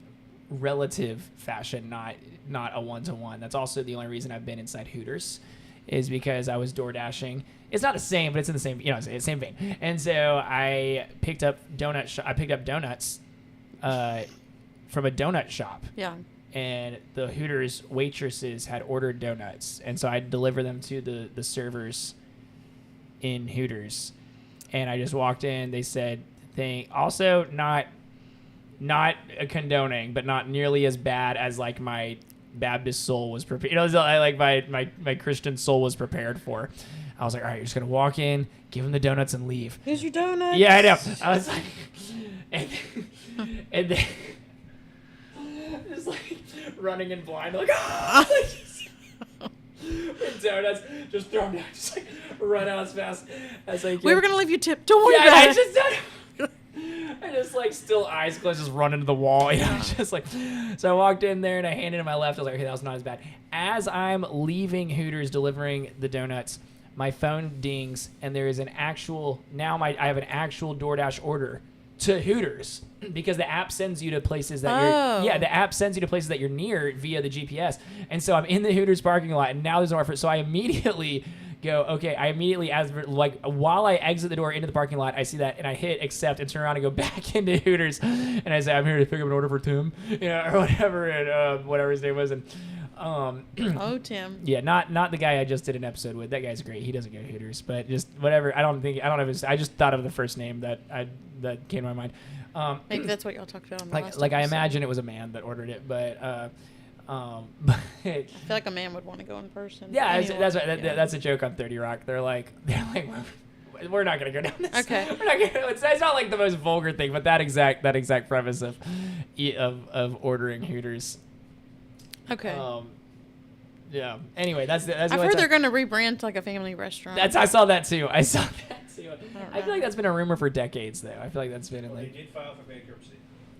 relative fashion, not a one-to-one. That's also the only reason I've been inside Hooters, is because I was door dashing. It's not the same, but it's in the same, same vein. And so I picked up donuts from a donut shop, Yeah. and the Hooters waitresses had ordered donuts, and so I'd deliver them to the servers in Hooters. And I just walked in. They said, also not condoning, but not nearly as bad as like my Baptist soul was prepared. I like my Christian soul was prepared for. I was like, all right, you're just gonna walk in, give them the donuts, and leave. Here's your donuts. Yeah, I know. I was like, and then just like running in blind, like with donuts, just throw them down, just like run out as fast as I can. We were going to leave you tip. Don't worry Yeah, about I it. just like still eyes closed, just run into the wall. Just like, so I walked in there and I handed to my left. I was like, okay, that was not as bad. As I'm leaving Hooters delivering the donuts, my phone dings and there is an actual I have an actual DoorDash order to Hooters because the app sends you to places that the app sends you to places that you're near via the GPS. And so I'm in the Hooters parking lot and now there's an offer. So I immediately go, okay, while I exit the door into the parking lot, I see that and I hit accept and turn around and go back into Hooters and I say, I'm here to pick up an order for Tim, or whatever, and whatever his name was. And Oh, Tim. yeah, not the guy I just did an episode with. That guy's great. He doesn't go to Hooters, but just whatever. I don't know his, I just thought of the first name that came to my mind. Maybe that's what y'all talked about on the last I episode. imagine it was a man that ordered it, but I feel like a man would want to go in person. yeah, Anyway, that's a joke on 30 Rock. They're like we're not gonna go down this. Okay. We're not gonna. It's not like the most vulgar thing, but that exact premise of ordering Hooters. Okay. Yeah. Anyway, that's I've the only heard time- they're going to rebrand to like a family restaurant. I saw that too. I feel know. like that's been a rumor for decades, though. I feel like that's been in Well, they like. did file for bankruptcy.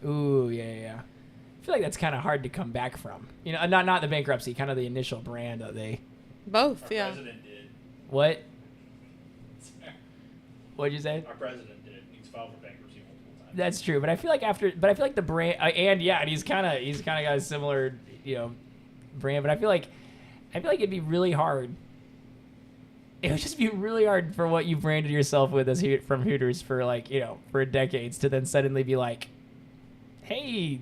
Ooh, yeah. I feel like that's kind of hard to come back from. Not the bankruptcy, kind of the initial brand that they. Both, Our yeah. president did. What? What'd you say? Our president did. He's filed for bankruptcy multiple times. That's true, but I feel like the brand, and he's kind of got a similar, brand. But I feel like it'd be really hard. It would just be really hard for what you branded yourself with as from Hooters for for decades to then suddenly be like, hey,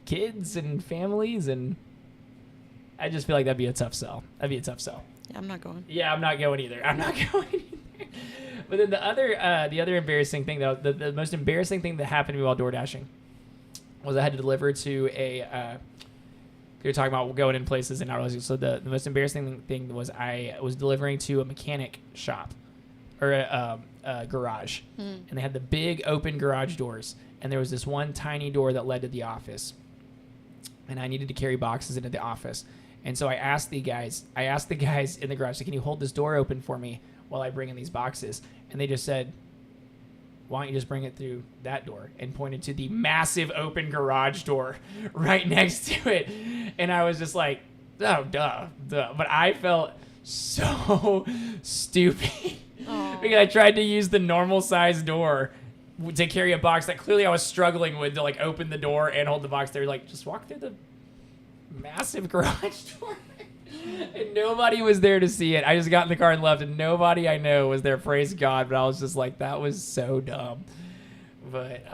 kids and families, and I just feel like that'd be a tough sell. Yeah, I'm not going. Yeah, I'm not going either. But then the other embarrassing thing the most embarrassing thing that happened to me while door dashing was I had to deliver to a. You're talking about going in places and not realizing. So the most embarrassing thing was I was delivering to a mechanic shop or a garage, and they had the big open garage doors, and there was this one tiny door that led to the office, and I needed to carry boxes into the office. And so I asked the guys in the garage, can you hold this door open for me while I bring in these boxes? And they just said, why don't you just bring it through that door, and pointed to the massive open garage door right next to it. And I was just like, oh, duh. But I felt so stupid because I tried to use the normal size door to carry a box that clearly I was struggling with to open the door and hold the box. They were like, just walk through the massive garage door. And nobody was there to see it. I just got in the car and left, and nobody I know was there. Praise God. But I was just like, that was so dumb. But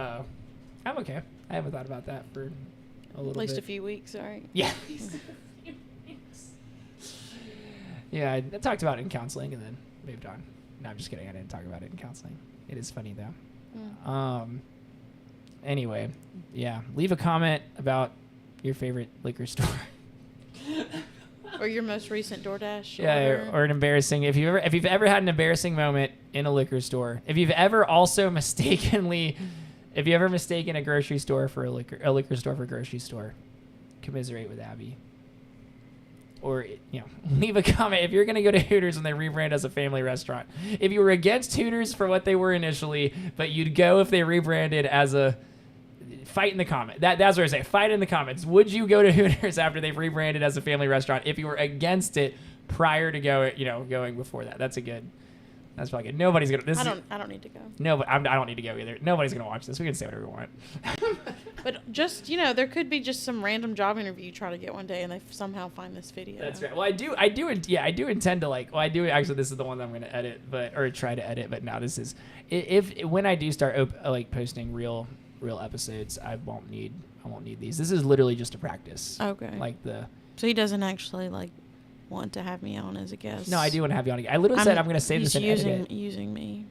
I'm okay. I haven't thought about that for a little bit. At least a few weeks, all right? Yeah. Yeah, I talked about it in counseling and then moved on. No, I'm just kidding. I didn't talk about it in counseling. It is funny, though. Mm. Anyway, yeah. Leave a comment about your favorite liquor store. Or your most recent DoorDash Yeah, order. or an embarrassing. If you've ever had an embarrassing moment in a liquor store. If you've ever also mistaken a grocery store for a liquor store for a grocery store, commiserate with Abby. Or, leave a comment if you're going to go to Hooters when they rebrand as a family restaurant. If you were against Hooters for what they were initially, but you'd go if they rebranded as a... Fight in the comment. That's what I say. Fight in the comments. Would you go to Hooters after they've rebranded as a family restaurant if you were against it prior to going before that? That's probably good. Nobody's going to... I don't need to go. No, but I don't need to go either. Nobody's going to watch this. We can say whatever we want. But just, there could be just some random job interview you try to get one day and they somehow find this video. That's right. Well, I do intend to actually, this is the one that I'm going to edit, or try to edit, but now this is, when I do start posting real episodes, I won't need these. This is literally just a practice. Okay. So he doesn't actually, want to have me on as a guest. No, I do want to have you on again. I literally said I'm going to save this and edit it. He's using me.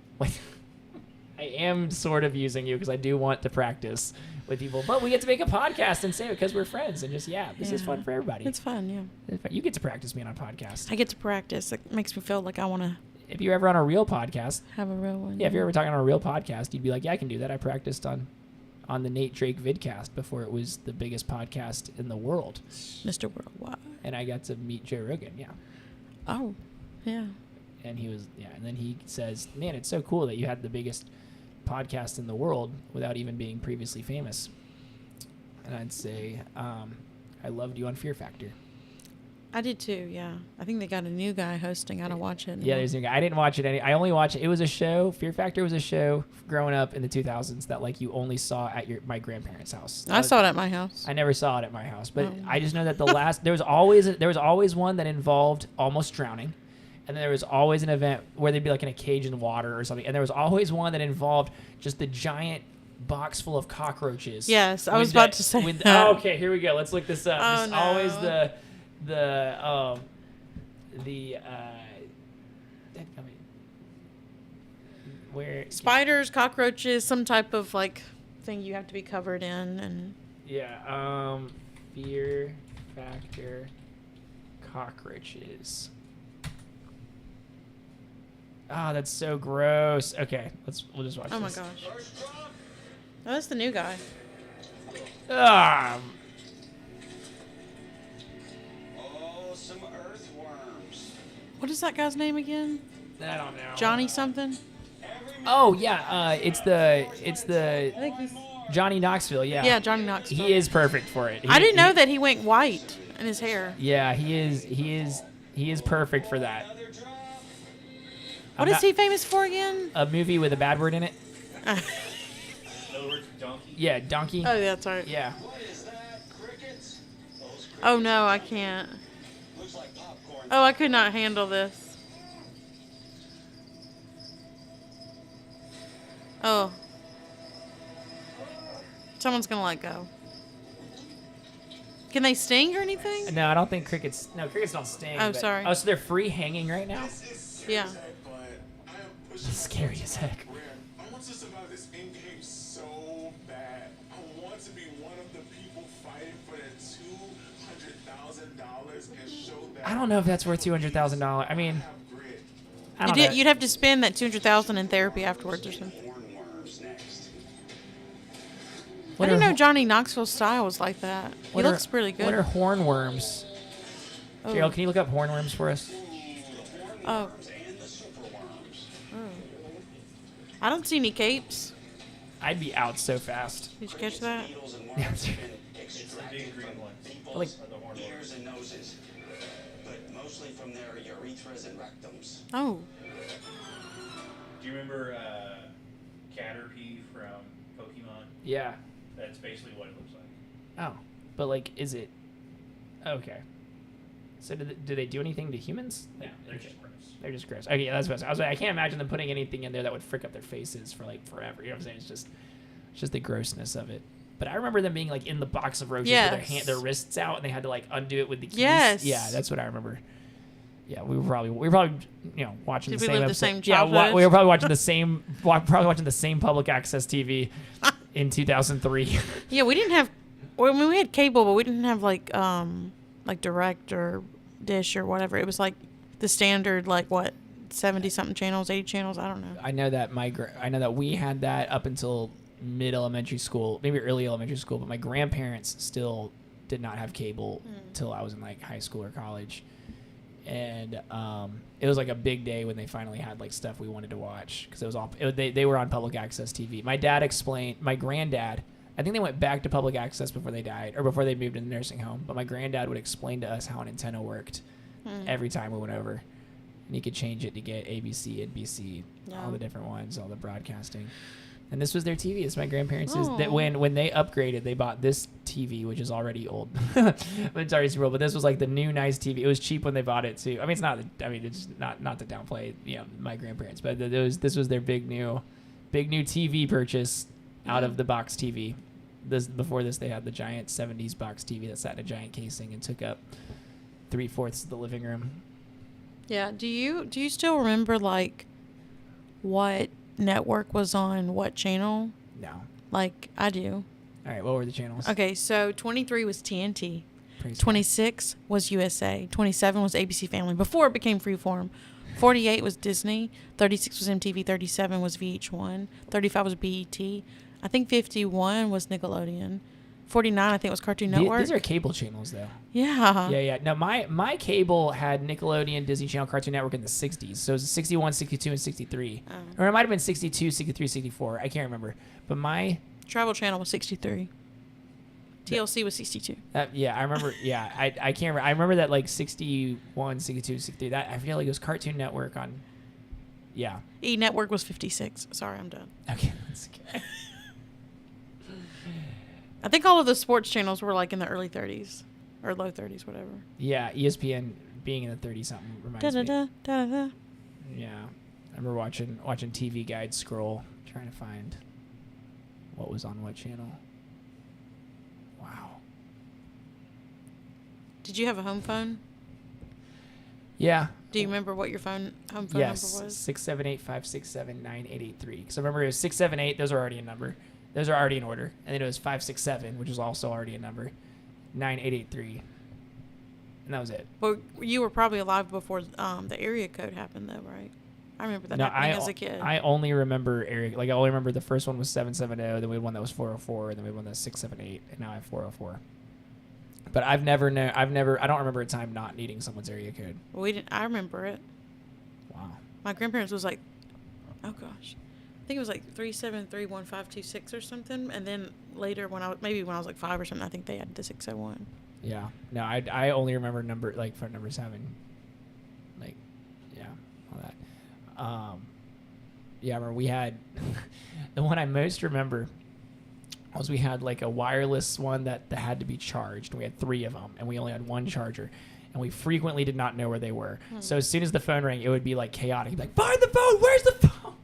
I am sort of using you because I do want to practice with people, but we get to make a podcast and save it because we're friends and just this is fun for everybody. It's fun, yeah. You get to practice being on a podcast. I get to practice. It makes me feel like I want to. If you're ever on a real podcast, have a real one. Yeah, if you're ever talking on a real podcast, you'd be like, yeah, I can do that. I practiced on the Nate Drake vidcast before it was the biggest podcast in the world. Mr. Worldwide. And I got to meet Joe Rogan, yeah. Oh, yeah. And he was, and then he says, man, it's so cool that you had the biggest podcast in the world without even being previously famous. And I'd say, I loved you on Fear Factor. I did too, yeah. I think they got a new guy hosting. I don't watch it. Yeah, there's a new guy. I didn't watch it I only watched it. It was a show. Fear Factor was a show growing up in the 2000s that you only saw at my grandparents' house. I saw it at my house. I never saw it at my house, but I just know that there was always one that involved almost drowning. And then there was always an event where they'd be in a cage in water or something. And there was always one that involved just the giant box full of cockroaches. Yes, I was about to say that. Okay, here we go. Let's look this up. Oh, no. Always where spiders, cockroaches, some type of thing you have to be covered in, and Fear Factor cockroaches. Ah, that's so gross. Okay, we'll just watch this. Oh my gosh. Oh, that's the new guy. Ah. Some earthworms. What is that guy's name again? I don't know. Johnny something? Oh yeah, it's the I think he's... Johnny Knoxville. Yeah. Yeah, Johnny Knoxville. He is perfect for it. I didn't know that he went white in his hair. Yeah, he is perfect for that. What is he famous for again? A movie with a bad word in it. In other words, donkey. Yeah, donkey. Oh, that's right. Yeah. What is that? Crickets? Oh no, I can't. Looks like popcorn. Oh, I could not handle this. Oh. Someone's gonna let go. Can they sting or anything? No, I don't think crickets. No, crickets don't sting. Oh, sorry. Oh, so they're free hanging right now? Yeah. It's scary as heck. I want to survive this end game so bad. I want to be one of the people fighting for that $200,000 and show that I don't know if that's worth $200,000. I mean, I have grit. I don't know. You'd have to spend that $200,000 in therapy afterwards or something. Hornworms next. What I didn't are- know Johnny Knoxville's style was like that. He what are- looks pretty good. What are hornworms? Oh. Cheryl, can you look up hornworms for us? Oh. And the superworms. I don't see any capes. I'd be out so fast. Did you catch that? Beetles and Yeah, worms that's have right. been It's the extracted big green from ones. people's Like- Are the horn ears and noses, but mostly from their urethras and rectums. Oh. Do you remember Caterpie from Pokemon? Yeah. That's basically what it looks like. Oh, but is it? Okay. So do they do anything to humans? Yeah, they're just gross. They're just gross. Okay, that's what I was like. I can't imagine them putting anything in there that would frick up their faces for like forever. You know what I'm saying? It's just the grossness of it. But I remember them being like in the box of roaches with their wrists out, and they had to like undo it with the keys. Yes. Yeah, that's what I remember. Yeah, we were probably watching Did the we same live the episode. same Yeah, childhood? we were probably watching the same public access TV in 2003. Yeah, we didn't have. Well, I mean, we had cable, but we didn't have like direct or dish or whatever. It was like the standard 70 something channels, 80 channels. I don't know. I know that we had that up until mid elementary school, maybe early elementary school, but my grandparents still did not have cable till I was in like high school or college. And it was like a big day when they finally had like stuff we wanted to watch, because they were on public access TV. My granddad, I think they went back to public access before they died or before they moved to the nursing home, but my granddad would explain to us how an antenna worked every time we went over, and you could change it to get ABC, NBC, all the different ones, all the broadcasting. And this was their TV. It's my grandparents'. That when they upgraded, they bought this TV, which is already old. But it's already super old. But this was like the new nice TV. It was cheap when they bought it too. I mean, it's not. I mean, it's not to downplay, my grandparents, but this was their big new TV purchase out of the box TV. Before this, they had the giant 70s box TV that sat in a giant casing and took up 3/4 of the living room. Yeah. Do you still remember like what network was on what channel? No. Like I do. All right. What were the channels? Okay, so 23 was TNT. Praise 26 was USA. 27 was ABC Family before it became Freeform. 48 was Disney. 36 was MTV. 37 was VH1. 35 was BET. I think 51 was Nickelodeon. 49 I think was Cartoon Network. These are cable channels though. Yeah. Yeah. No, my cable had Nickelodeon, Disney Channel, Cartoon Network in the 60s. So it was 61, 62, and 63. Or it might have been 62, 63, 64. I can't remember. But my Travel Channel was 63. TLC was 62. I remember. Yeah, I can't remember. I remember that like 61, 62, 63. That I feel like it was Cartoon Network on. Yeah. E Network was 56. Sorry, I'm done. Okay. That's okay. I think all of the sports channels were like in the early 30s or low 30s, whatever. Yeah, ESPN being in the 30-something reminds me. Da-da-da. Yeah, I remember watching TV Guide scroll, trying to find what was on what channel. Wow. Did you have a home phone? Yeah. Do you remember what your home phone Yes, number was? 678-567-9883. Because I remember it was 678. Those are already a number. Those are already in order. And then it was 567, which is also already a number. 9883. And that was it. Well, you were probably alive before the area code happened, though, right? I remember that happening as a kid. I only remember area. Like I only remember the first one was 770. Then we had one that was 404, and then we had one that was 678, and now I have 404. But I don't remember a time not needing someone's area code. Well, we didn't. I remember it. Wow. My grandparents was like, oh gosh, I think it was like 3731526 or something. And then later, when I was like 5 or something, I think they had the 601. Yeah. No, I only remember phone numbers having, like, yeah, all that. Yeah, I remember we had the one I most remember was we had like a wireless one that had to be charged. We had 3 of them, and we only had one charger, and we frequently did not know where they were. So as soon as the phone rang, it would be like chaotic. He'd be like, "Find the phone! Where's the phone?"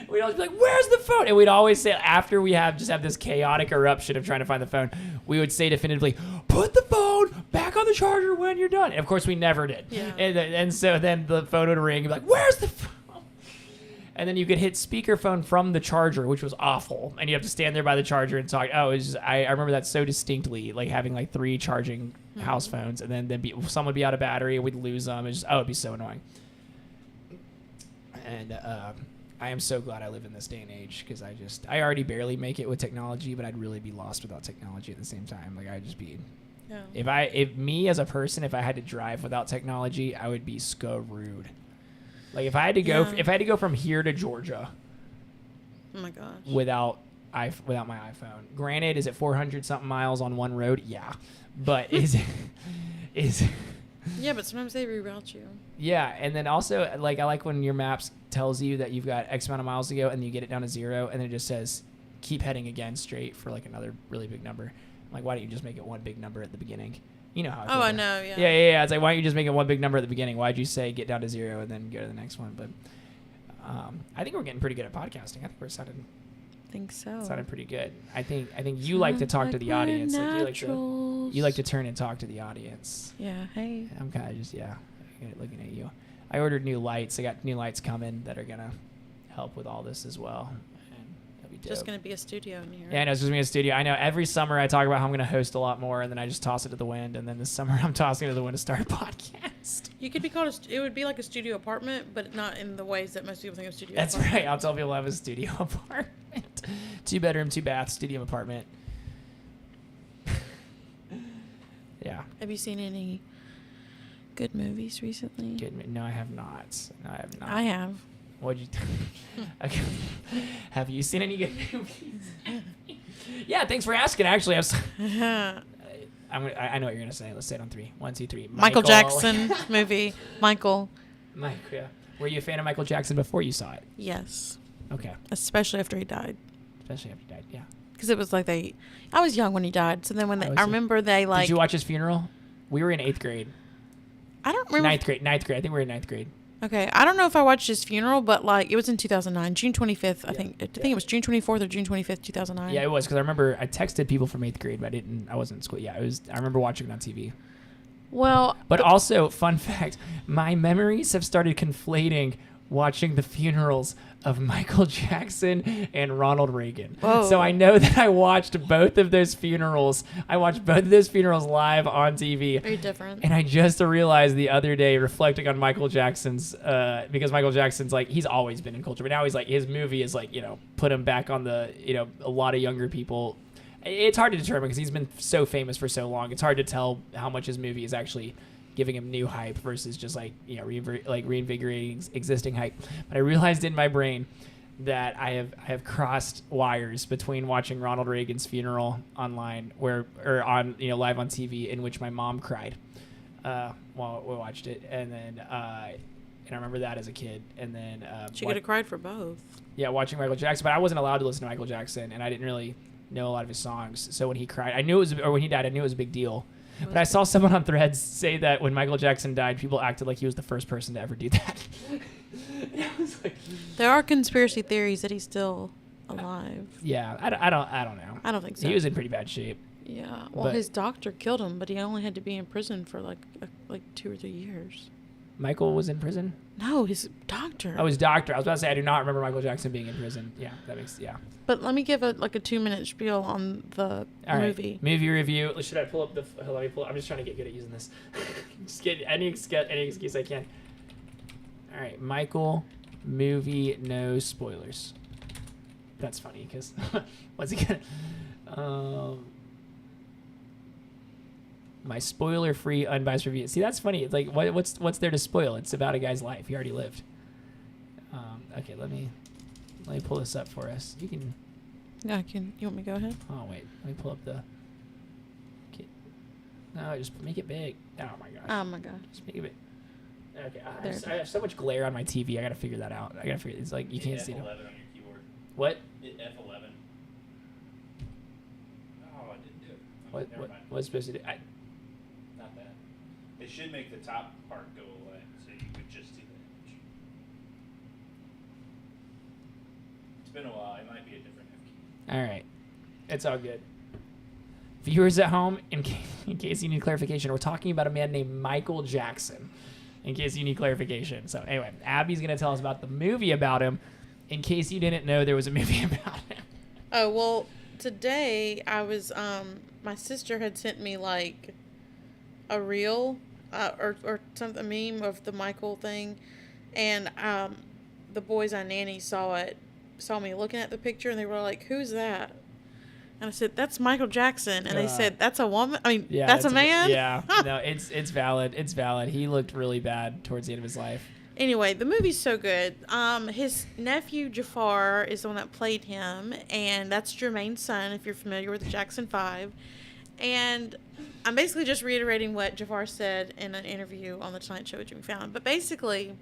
We'd always be like, "Where's the phone?" And we'd always say, after we have this chaotic eruption of trying to find the phone, we would say definitively, "Put the phone back on the charger when you're done." And of course, we never did. Yeah. And so then the phone would ring, and be like, "Where's the phone?" And then you could hit speakerphone from the charger, which was awful. And you have to stand there by the charger and talk. Oh, I remember that so distinctly, like having like 3 charging house phones, and then some would be out of battery, and we'd lose them. It'd be so annoying. And I am so glad I live in this day and age, because I already barely make it with technology, but I'd really be lost without technology at the same time. Like I'd just be. Yeah. If me as a person, if I had to drive without technology, I would be screwed. Like if I had to go from here to Georgia. Oh my gosh. Without my iPhone. Granted, is it 400 something miles on one road? Yeah. But is Yeah, but sometimes they reroute you. Yeah, and then also like I like when your maps tells you that you've got X amount of miles to go, and you get it down to 0, and then it just says keep heading again straight for like another really big number. I'm like, why don't you just make it one big number at the beginning? You know how I feel Oh, I about it. know, yeah. Yeah. It's like, why don't you just make it one big number at the beginning? Why'd you say get down to 0 and then go to the next one? But I think we're getting pretty good at podcasting. I think we're sounding so. pretty good. I think you like to talk to the audience. Like you like to turn and talk to the audience. Yeah, hey. I'm kind of just looking at you. I ordered new lights. I got new lights coming that are gonna help with all this as well. And that'll be dope. Just going to be a studio in here. Yeah, I know, it's just me in a studio. I know every summer I talk about how I'm going to host a lot more, and then I just toss it to the wind, and then this summer I'm tossing it to the wind to start a podcast. You could be called it would be like a studio apartment, but not in the ways that most people think of studio That's apartment. right. I'll tell people I have a studio apartment. 2 bedroom, 2 bath, studio apartment. Yeah. Have you seen any good movies recently? Good. No, I have not. I have. What'd you okay. Have you seen any good movies? Yeah, thanks for asking. Actually, I know what you're gonna say. Let's say it on 3. 1, 2, 3. Michael Jackson movie. Michael. Mike, yeah. Were you a fan of Michael Jackson before you saw it? Yes. Okay. Especially after he died. Especially after he died, yeah. Because it was like I was young when he died. So then when I remember they like. Did you watch his funeral? We were in 8th grade. I don't remember. 9th grade. I think we were in 9th grade. Okay, I don't know if I watched his funeral, but like it was in 2009, June 25th. I think it was June 24th or June 25th, 2009. Yeah, it was because I remember I texted people from 8th grade, but I wasn't in school. Yeah, it was. I remember watching it on TV. Well, but also, fun fact: my memories have started conflating watching the funerals of Michael Jackson and Ronald Reagan. Whoa. So I know that I watched both of those funerals. I watched both of those funerals live on TV. Very different. And I just realized the other day, reflecting on Michael Jackson's, because Michael Jackson's like, he's always been in culture, but now he's like, his movie is like, put him back on the, a lot of younger people. It's hard to determine because he's been so famous for so long. It's hard to tell how much his movie is actually giving him new hype versus just reinvigorating existing hype. But I realized in my brain that I have crossed wires between watching Ronald Reagan's funeral online or on live on TV, in which my mom cried while we watched it, and then I remember that as a kid, and then she could have cried for both. Yeah, watching Michael Jackson, but I wasn't allowed to listen to Michael Jackson, and I didn't really know a lot of his songs. So when he cried, when he died, I knew it was a big deal. But I saw someone on Threads say that when Michael Jackson died, people acted like he was the first person to ever do that. There are conspiracy theories that he's still alive. Yeah, I don't know. I don't think so. He was in pretty bad shape. Yeah. Well, his doctor killed him, but he only had to be in prison for like 2 or 3 years. Michael was in prison? No, his doctor. Oh, his doctor. I was about to say I do not remember Michael Jackson being in prison. Yeah, that makes But let me give a 2-minute spiel on the movie. Movie review. Should I pull up the? Let me pull. I'm just trying to get good at using this. Just get any excuse I can. All right, Michael movie, no spoilers. That's funny because what's he gonna? My spoiler-free, unbiased review. See, that's funny. It's like, what's there to spoil? It's about a guy's life. He already lived. Okay, let me pull this up for us. You can. Yeah, I can. You want me to go ahead? Oh wait, let me pull up the. Okay. No, just make it big. Oh my gosh. Oh my god. Just make it big. Okay, I have so much glare on my TV. I gotta figure that out. It's like you can't see it. F11 on your keyboard. What? F11. Oh, I didn't do it. What? Never mind. What's supposed to do? Not that. They should make the top part go away, so you could just see the image. It's been a while. It might be a different F key. All right, it's all good. Viewers at home, in case you need clarification, we're talking about a man named Michael Jackson. In case you need clarification. So anyway, Abby's gonna tell us about the movie about him. In case you didn't know, there was a movie about him. Oh well, today I was my sister had sent me like a reel or something, a meme of the Michael thing, and the boys on Nanny saw me looking at the picture, and they were like, "Who's that?" And I said, "That's Michael Jackson." And they said, "That's a woman? I mean, yeah, that's a man?" Yeah. No, it's valid. It's valid. He looked really bad towards the end of his life. Anyway, the movie's so good. His nephew Jafar is the one that played him, and that's Jermaine's son, if you're familiar with the Jackson 5. And I'm basically just reiterating what Jafar said in an interview on the Tonight Show with Jimmy Fallon. But basically,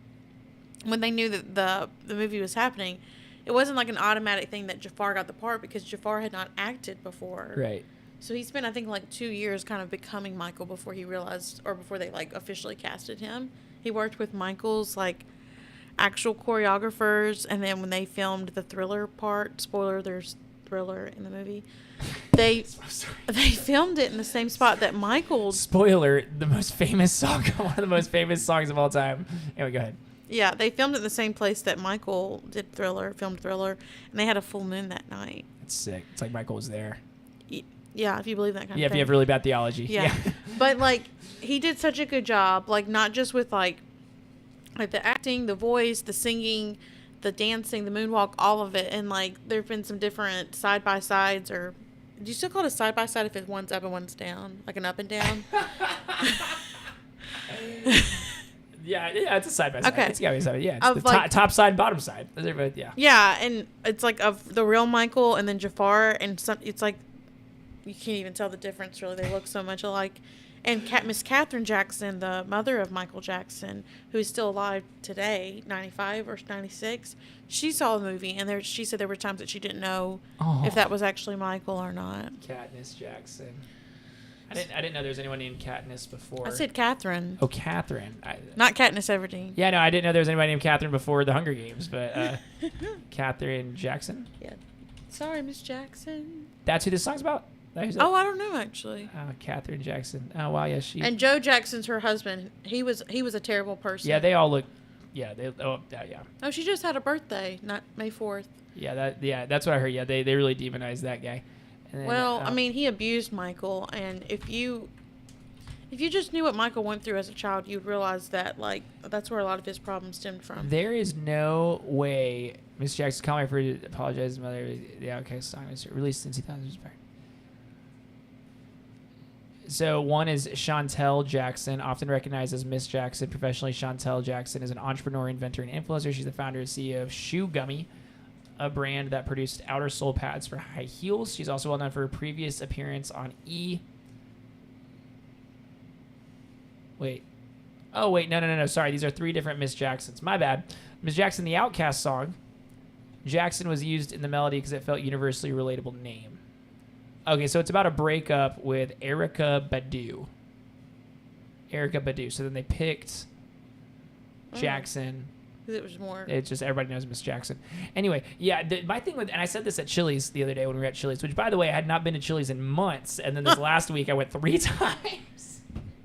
when they knew that the movie was happening, it wasn't like an automatic thing that Jafar got the part because Jafar had not acted before. Right. So he spent, I think, like 2 years kind of becoming Michael before he realized, or before they like officially casted him. He worked with Michael's like actual choreographers, and then when they filmed the Thriller part, spoiler, there's Thriller in the movie. They filmed it in the same spot that Michael. Spoiler: the most famous song, one of the most famous songs of all time. Anyway, go ahead. Yeah, they filmed it in the same place that Michael did filmed Thriller, and they had a full moon that night. It's sick. It's like Michael was there. Yeah, if you believe that kind Yeah, of if thing. you have really bad theology. Yeah. But like he did such a good job, like not just with like the acting, the voice, the singing, the dancing, the moonwalk, all of it. And like there've been some different side by sides, or do you still call it a side by side if it's one's up and one's down, like an up and down? Yeah, it's a side by side. Okay. It's gotta be a side. Yeah, it's Of, the like- top side, bottom side. Those are both, yeah. Yeah, and it's like of the real Michael and then Jafar, and some. It's like you can't even tell the difference. Really, they look so much alike. And Miss Katherine Jackson, the mother of Michael Jackson, who is still alive today, 95 or 96, she saw the movie, and she said there were times that she didn't know if that was actually Michael or not. Katniss Jackson. I didn't know there was anyone named Katniss before. I said Catherine, Oh, Catherine. not Katniss Everdeen. Yeah, no, I didn't know there was anybody named Catherine before the Hunger Games, but Catherine Jackson. Yeah. Sorry, Miss Jackson. That's who this song's about. Oh, I don't know actually. Catherine Jackson. Oh wow, yeah, she. And Joe Jackson's her husband. He was a terrible person. Yeah, they all look. Yeah, they. Oh, yeah. Oh, she just had a birthday, not May 4th. Yeah, that's what I heard. Yeah, they really demonized that guy. And then, Well, I mean, he abused Michael, and if you just knew what Michael went through as a child, you'd realize that like that's where a lot of his problems stemmed from. there is no way Miss Jackson called me for to apologize to mother. The Outcast song was released in 2000. So one is Chantel Jackson, often recognized as Miss Jackson. Professionally, Chantel Jackson is an entrepreneur, inventor, and influencer. She's the founder and CEO of Shoe Gummy, a brand that produced outer sole pads for high heels. She's also well known for her previous appearance on E. Wait. Oh, wait. No. Sorry. These are three different Miss Jacksons. My bad. Miss Jackson, the Outcast song. Jackson was used in the melody because it felt universally relatable name. Okay, so it's about a breakup with Erykah Badu. So then they picked Jackson. Because it was more. It's just everybody knows Miss Jackson. Anyway, yeah, my thing with, and I said this at Chili's the other day when we were at Chili's, which by the way, I had not been to Chili's in months, and then this last week I went 3 times.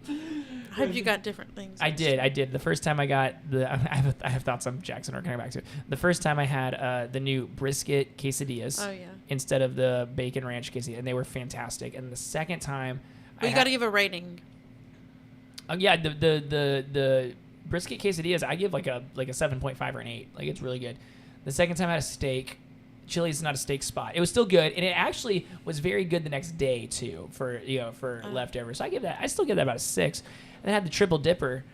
I hope you got different things. I did. The first time I got I have thoughts on Jackson. We're coming back to it. The first time I had the new brisket quesadillas. Oh yeah. Instead of the bacon ranch quesadilla, and they were fantastic. And the second time, Well, you got to give a rating. Yeah, the brisket quesadillas, I give like a 7.5 or an 8. Like, it's really good. The second time I had a steak, Chili's is not a steak spot. It was still good, and it actually was very good the next day too for leftovers. So I still give that about a 6. And then I had the triple dipper,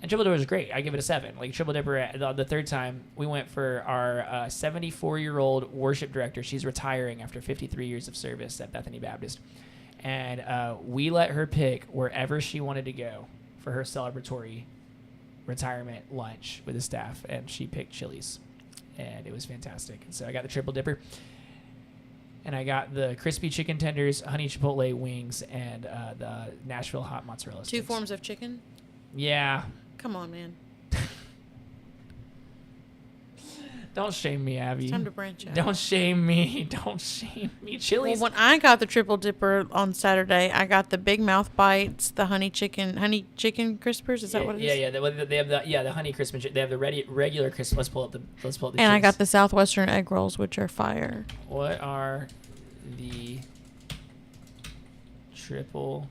and triple dipper was great. I give it a 7. Like, triple dipper, the third time we went for our 74-year-old worship director. She's retiring after 53 years of service at Bethany Baptist, and we let her pick wherever she wanted to go for her celebratory retirement lunch with the staff, and she picked Chili's, and it was fantastic. And so I got the triple dipper, and I got the crispy chicken tenders, honey chipotle wings, and the Nashville hot mozzarella 2 sticks. forms of chicken. Yeah. Come on, man. Don't shame me, Abby. It's time to branch out. Don't shame me. Don't shame me. Chili's. Well, when I got the triple dipper on Saturday, I got the Big Mouth Bites, the honey chicken crispers. Is that what it is? Yeah. They have the honey crisp. They have the regular crisp. Let's pull up the. And I got the Southwestern egg rolls, which are fire. What are the triple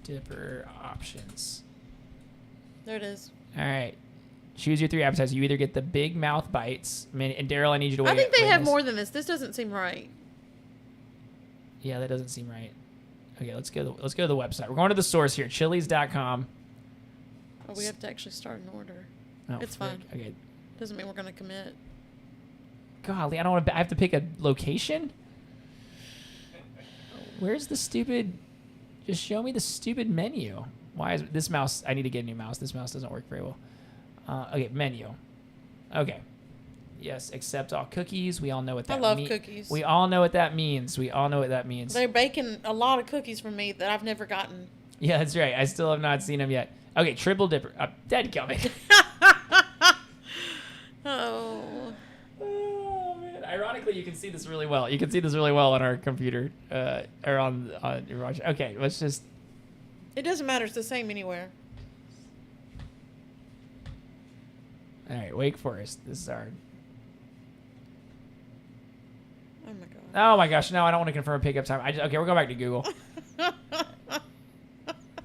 dipper options? There it is. All right. Choose your 3 appetizers. You either get the Big Mouth Bites. And Daryl, I need you to wait. I think they wait have this. more than this. This doesn't seem right. Yeah, that doesn't seem right. Okay, let's go to the website. We're going to the source here, chili's.com. Oh, we have to actually start an order. Oh, It's frick. fine. Okay. Doesn't mean we're going to commit. Golly, I don't want to. I have to pick a location. Where's the stupid? Just show me the stupid menu. Why is this mouse? I need to get a new mouse. This mouse doesn't work very well. Okay, menu. Okay. Yes, accept all cookies. We all know what that I love means. cookies. We all know what that means. We all know what that means. They're baking a lot of cookies for me that I've never gotten. Yeah, that's right. I still have not seen them yet. Okay, triple dipper. Dead gumming. Oh. Oh, man. Ironically, you can see this really well. You can see this really well on our computer, or on your watch. Okay, let's just. It doesn't matter. It's the same anywhere. All right, Wake Forest. This is our. Oh my god. Oh my gosh! No, I don't want to confirm a pickup time. Okay, we're going back to Google.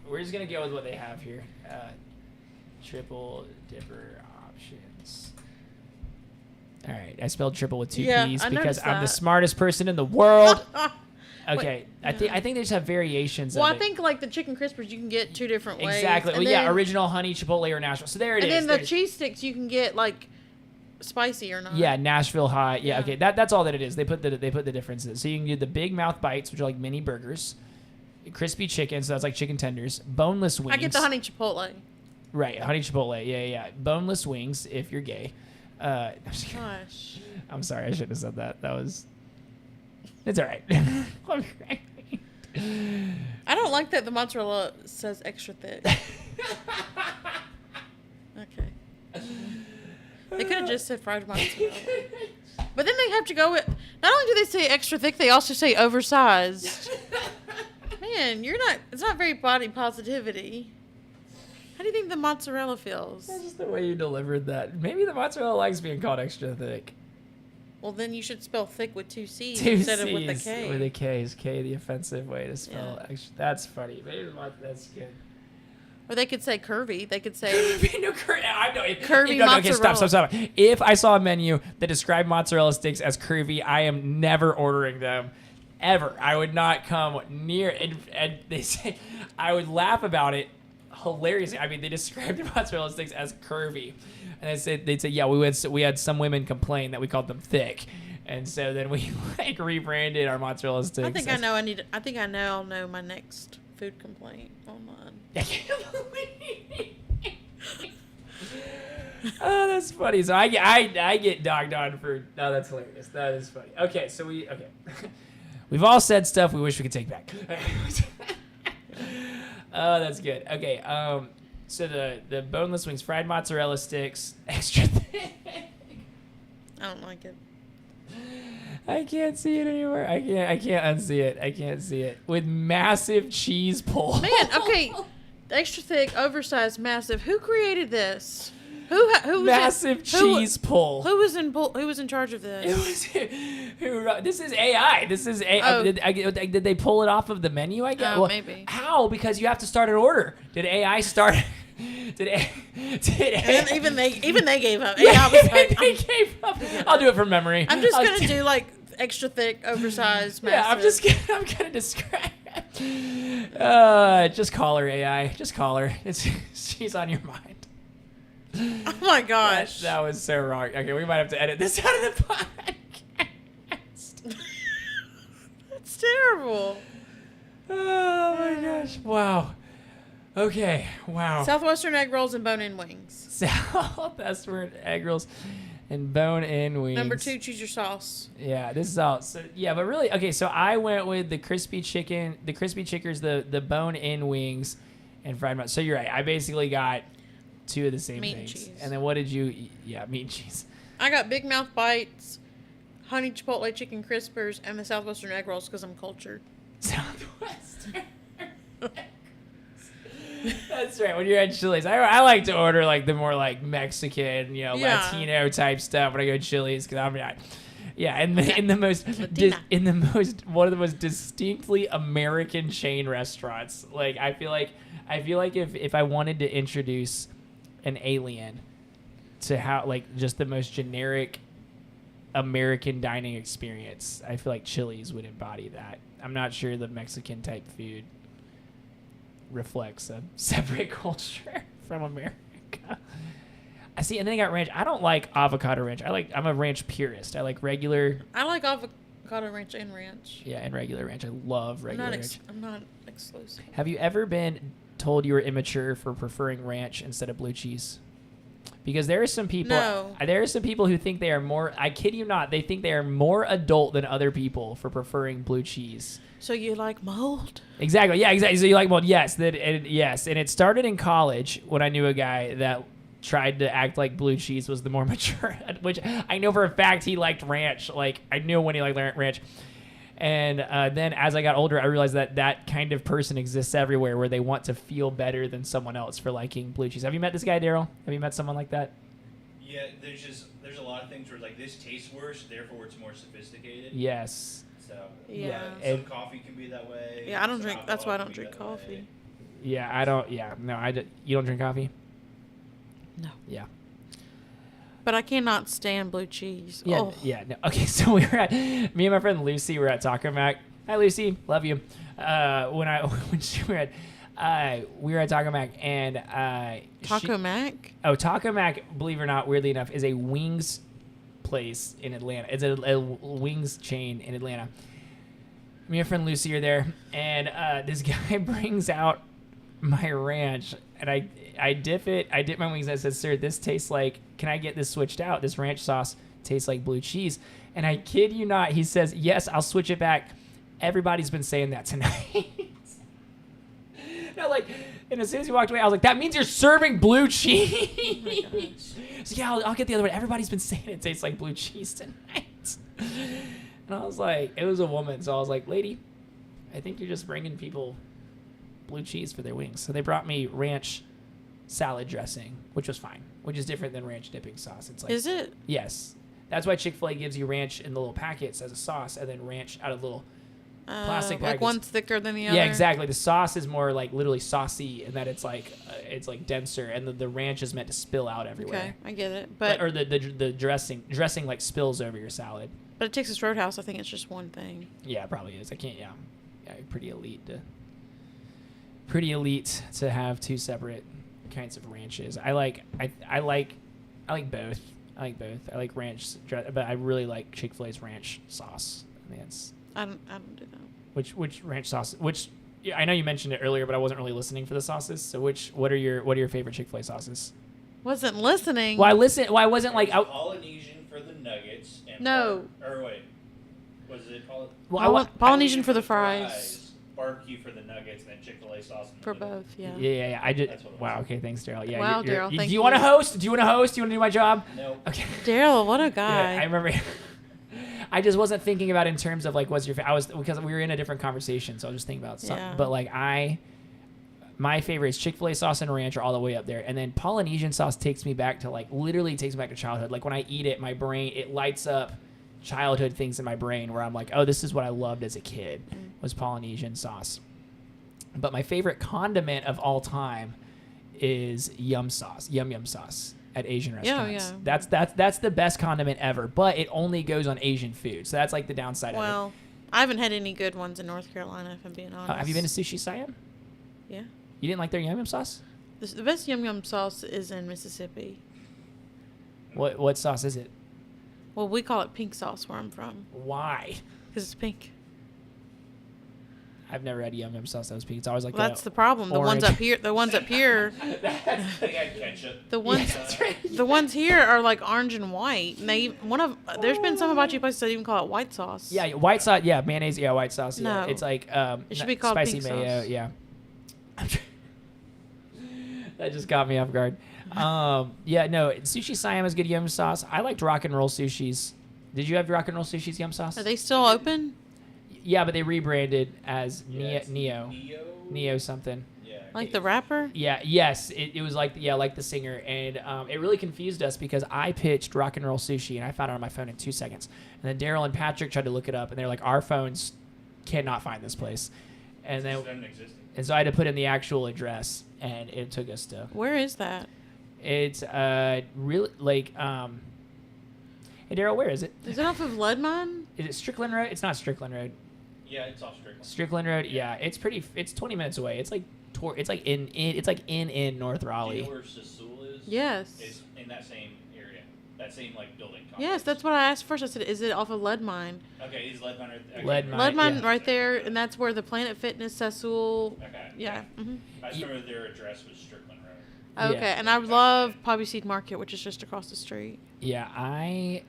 We're just gonna go with what they have here. Triple dipper options. All right, I spelled triple with two P's I because noticed I'm the that. smartest person in the world. Wait, Okay, I think they just have variations. Well, of I it. think like the chicken crispers you can get two different ways. Exactly. And Well, yeah, then- original honey chipotle or Nashville. So there it is. And then the There's- cheese sticks you can get like spicy or not. Yeah, Nashville hot. Yeah, Yeah. okay. That's all that it is. They put the differences. So you can do the big mouth bites, which are like mini burgers, crispy chicken, so that's like chicken tenders, boneless wings. I get the honey chipotle. Right, honey chipotle. Yeah. Boneless wings if you're gay. Gosh. I'm sorry, I shouldn't have said that. That was. It's all right. I don't like that the mozzarella says extra thick. Okay. They could have just said fried mozzarella. But then they have to go with. Not only do they say extra thick, they also say oversized. Man, it's not very body positivity. How do you think the mozzarella feels? That's just the way you delivered that. Maybe the mozzarella likes being called extra thick. Well, then you should spell thick with two C's Two instead C's of with a K. with a K. Is K the offensive way to spell Yeah. extra? That's funny. Maybe that's good. Or they could say curvy. They could say No, Curvy Okay, stop. mozzarella. If I saw a menu that described mozzarella sticks as curvy, I am never ordering them. Ever. I would not come near. And they say, I would laugh about it hilariously. I mean, they described the mozzarella sticks as curvy. And they'd say, yeah, we had some women complain that we called them thick. And so then we like rebranded our mozzarella sticks. I think I now know my next food complaint online. I can't believe. Oh, that's funny. So I get dogged on for. Oh, that's hilarious. That is funny. Okay, so we've all said stuff we wish we could take back. Oh, that's good. Okay, so the boneless wings, fried mozzarella sticks, extra thick. I don't like it. I can't see it anymore. I can't unsee it. I can't see it. With massive cheese pull. Man, okay. Extra thick, oversized, massive. Who created this? Who was massive cheese pull. Who was in charge of It this? was this is AI. This is AI. Oh. Did they pull it off of the menu? I guess. Oh, maybe. How? Because you have to start an order. Did AI start? Did AI? And even they gave up. Yeah, AI was like, they gave up. I'll do it from memory. I'm just I'll gonna do like extra thick, oversized, massive. Yeah, I'm gonna describe. Just call her AI. Just call her. She's on your mind. Oh my gosh. That was so wrong. Okay, we might have to edit this out of the podcast. That's terrible. Oh my gosh! Wow. Okay. Wow. Southwestern egg rolls and bone-in wings. Southwestern egg rolls and bone-in wings. Number 2, choose your sauce. Yeah, this is all. So yeah, but really, okay. So I went with the crispy chicken, the crispy chickers, the bone-in wings, and fried mutton. So you're right. I basically got 2 of the same Meat and things. cheese. And then what did you eat? Yeah, meat and cheese. I got Big Mouth Bites, honey chipotle chicken crispers, and the Southwestern egg rolls because I'm cultured. Southwestern. That's right. When you're at Chili's, I like to order like the more like Mexican, Yeah. Latino type stuff when I go to Chili's because I'm not. Yeah, and in the most Latina. one of the most distinctly American chain restaurants. Like I feel like if I wanted to introduce an alien to how like just the most generic American dining experience, I feel like Chili's would embody that. I'm not sure the Mexican type food reflects a separate culture from America. I see, and then I got ranch. I don't like avocado ranch. I'm a ranch purist. I like regular. I like avocado ranch and ranch. Yeah, and regular ranch. I love regular ranch. I'm not exclusive. Have you ever been told you were immature for preferring ranch instead of blue cheese? Because there are some people. No. There are some people who think they are more. I kid you not. They think they are more adult than other people for preferring blue cheese. So you like mold? Exactly. Yeah. Exactly. So you like mold? Yes. Yes. And it started in college when I knew a guy that tried to act like blue cheese was the more mature, which I know for a fact he liked ranch. Like I knew when he liked ranch. And then as I got older, I realized that that kind of person exists everywhere where they want to feel better than someone else for liking blue cheese. Have you met this guy, Daryl? Have you met someone like that? Yeah, there's a lot of things where like this tastes worse, therefore it's more sophisticated. Yes. So Yeah. some coffee can be that way. Yeah, I don't some drink. That's why I alcohol don't can be drink that way. coffee. Yeah, I don't. Yeah, no, you don't drink coffee? No. Yeah. But I cannot stand blue cheese. Yeah, Oh. yeah. No. Okay, so me and my friend Lucy were at Taco Mac. Hi, Lucy. Love you. We were at Taco Mac and Taco Mac? Taco Mac, believe it or not, weirdly enough, is a wings place in Atlanta. It's a wings chain in Atlanta. Me and my friend Lucy are there, and this guy brings out my ranch, and I dip my wings, and I said, "Sir, this tastes like, can I get this switched out? This ranch sauce tastes like blue cheese." And I kid you not, he says, "Yes, I'll switch it back. Everybody's been saying that tonight." No, like, and as soon as he walked away, I was like, "That means you're serving blue cheese." So yeah, I'll get the other one. Everybody's been saying it tastes like blue cheese tonight. And I was like, it was a woman, so I was like, "Lady, I think you're just bringing people blue cheese for their wings." So they brought me ranch salad dressing, which was fine, which is different than ranch dipping sauce. It's like, Is it? yes, that's why Chick-fil-A gives you ranch in the little packets as a sauce, and then ranch out of little plastic Like packets. one's thicker than the other? Yeah, exactly. The sauce is more like literally saucy, and that it's like denser, and the ranch is meant to spill out everywhere. Okay, I get it. But Or the dressing like spills over your salad. at Texas Roadhouse, I think it's just one thing. Yeah, it probably is. I can't. Yeah, pretty elite to have two separate kinds of ranches. I like both. I like both. I like ranch, but I really like Chick-fil-A's ranch sauce. I mean, I don't do that. which ranch sauce? Which, yeah, I know you mentioned it earlier, but I wasn't really listening for the sauces. So what are your favorite Chick-fil-A sauces? Wasn't listening. Well, I wasn't like out. Polynesian for the nuggets. And No. Or wait, was it called? Well, Polynesian for the fries. Barbecue for the nuggets, and then Chick-fil-A sauce in the For middle. both, yeah. Yeah. I just That's what it was. wow. Okay, thanks, Daryl. Yeah. Wow, Daryl, Do thank you want to you. host? Do you want to host? Do you want to do my job? No. Okay. Daryl, what a guy. Yeah, I remember. I just wasn't thinking about it in terms of like what's your. I was because we were in a different conversation, so I was just thinking about something. Yeah. But like my favorite is Chick-fil-A sauce and ranch are all the way up there, and then Polynesian sauce takes me back to literally takes me back to childhood. Like when I eat it, my brain it lights up childhood things in my brain where I'm like, oh, this is what I loved as a kid was Polynesian sauce. But my favorite condiment of all time is yum sauce at Asian restaurants. Yeah. That's the best condiment ever, but it only goes on Asian food. So that's like the downside of Well, I haven't had any good ones in North Carolina, if I'm being honest. it. Have you been to Sushi Siam? Yeah. You didn't like their yum sauce? The best yum sauce is in Mississippi. What sauce is it? Well, we call it pink sauce where I'm from Why? because it's pink. I've never had yum sauce that was pink. It's always like Well, that's the problem. The ones orange. up here, They had ketchup. the ones here are like orange and white. And there's been some hibachi places that even call it white sauce. Yeah, white sauce. Yeah, mayonnaise. Yeah, white sauce. Yeah. No. It's like It should be called spicy pink mayo. sauce. Yeah. That just got me off guard. Yeah, no, Sushi Siam is good yum sauce. I liked Rock and Roll Sushi's. Did you have Rock and Roll Sushi's yum sauce? Are they still open? Yeah, but they rebranded as it's Neo something. Yeah. Like the rapper? Yeah, yes, it was like the singer, and it really confused us because I pitched Rock and Roll Sushi and I found it on my phone in 2 seconds, and then Daryl and Patrick tried to look it up and they're like, our phones cannot find this place, and then doesn't exist. and so I had to put in the actual address, and it took us to. Where is that? It's really like Hey Daryl, where is it? Is it off of Leadmine? Is it Strickland Road? It's not Strickland Road. Yeah, it's off Strickland. Strickland Road. Yeah, it's pretty. It's 20 minutes away. It's like in North Do Raleigh. you know where Sassoon is? Yes. It's in that same area. That same like building complex. Yes, that's what I asked first. I said, is it off of Leadmine? Okay, is Leadmine right there? Leadmine. Leadmine yeah. right there, and that's where the Planet Fitness, Sassoon. Okay. Yeah. Mm-hmm. I just remember their address was Strickland Road. Okay, Yeah. and I love Poppy Seed Market, which is just across the street. Yeah, I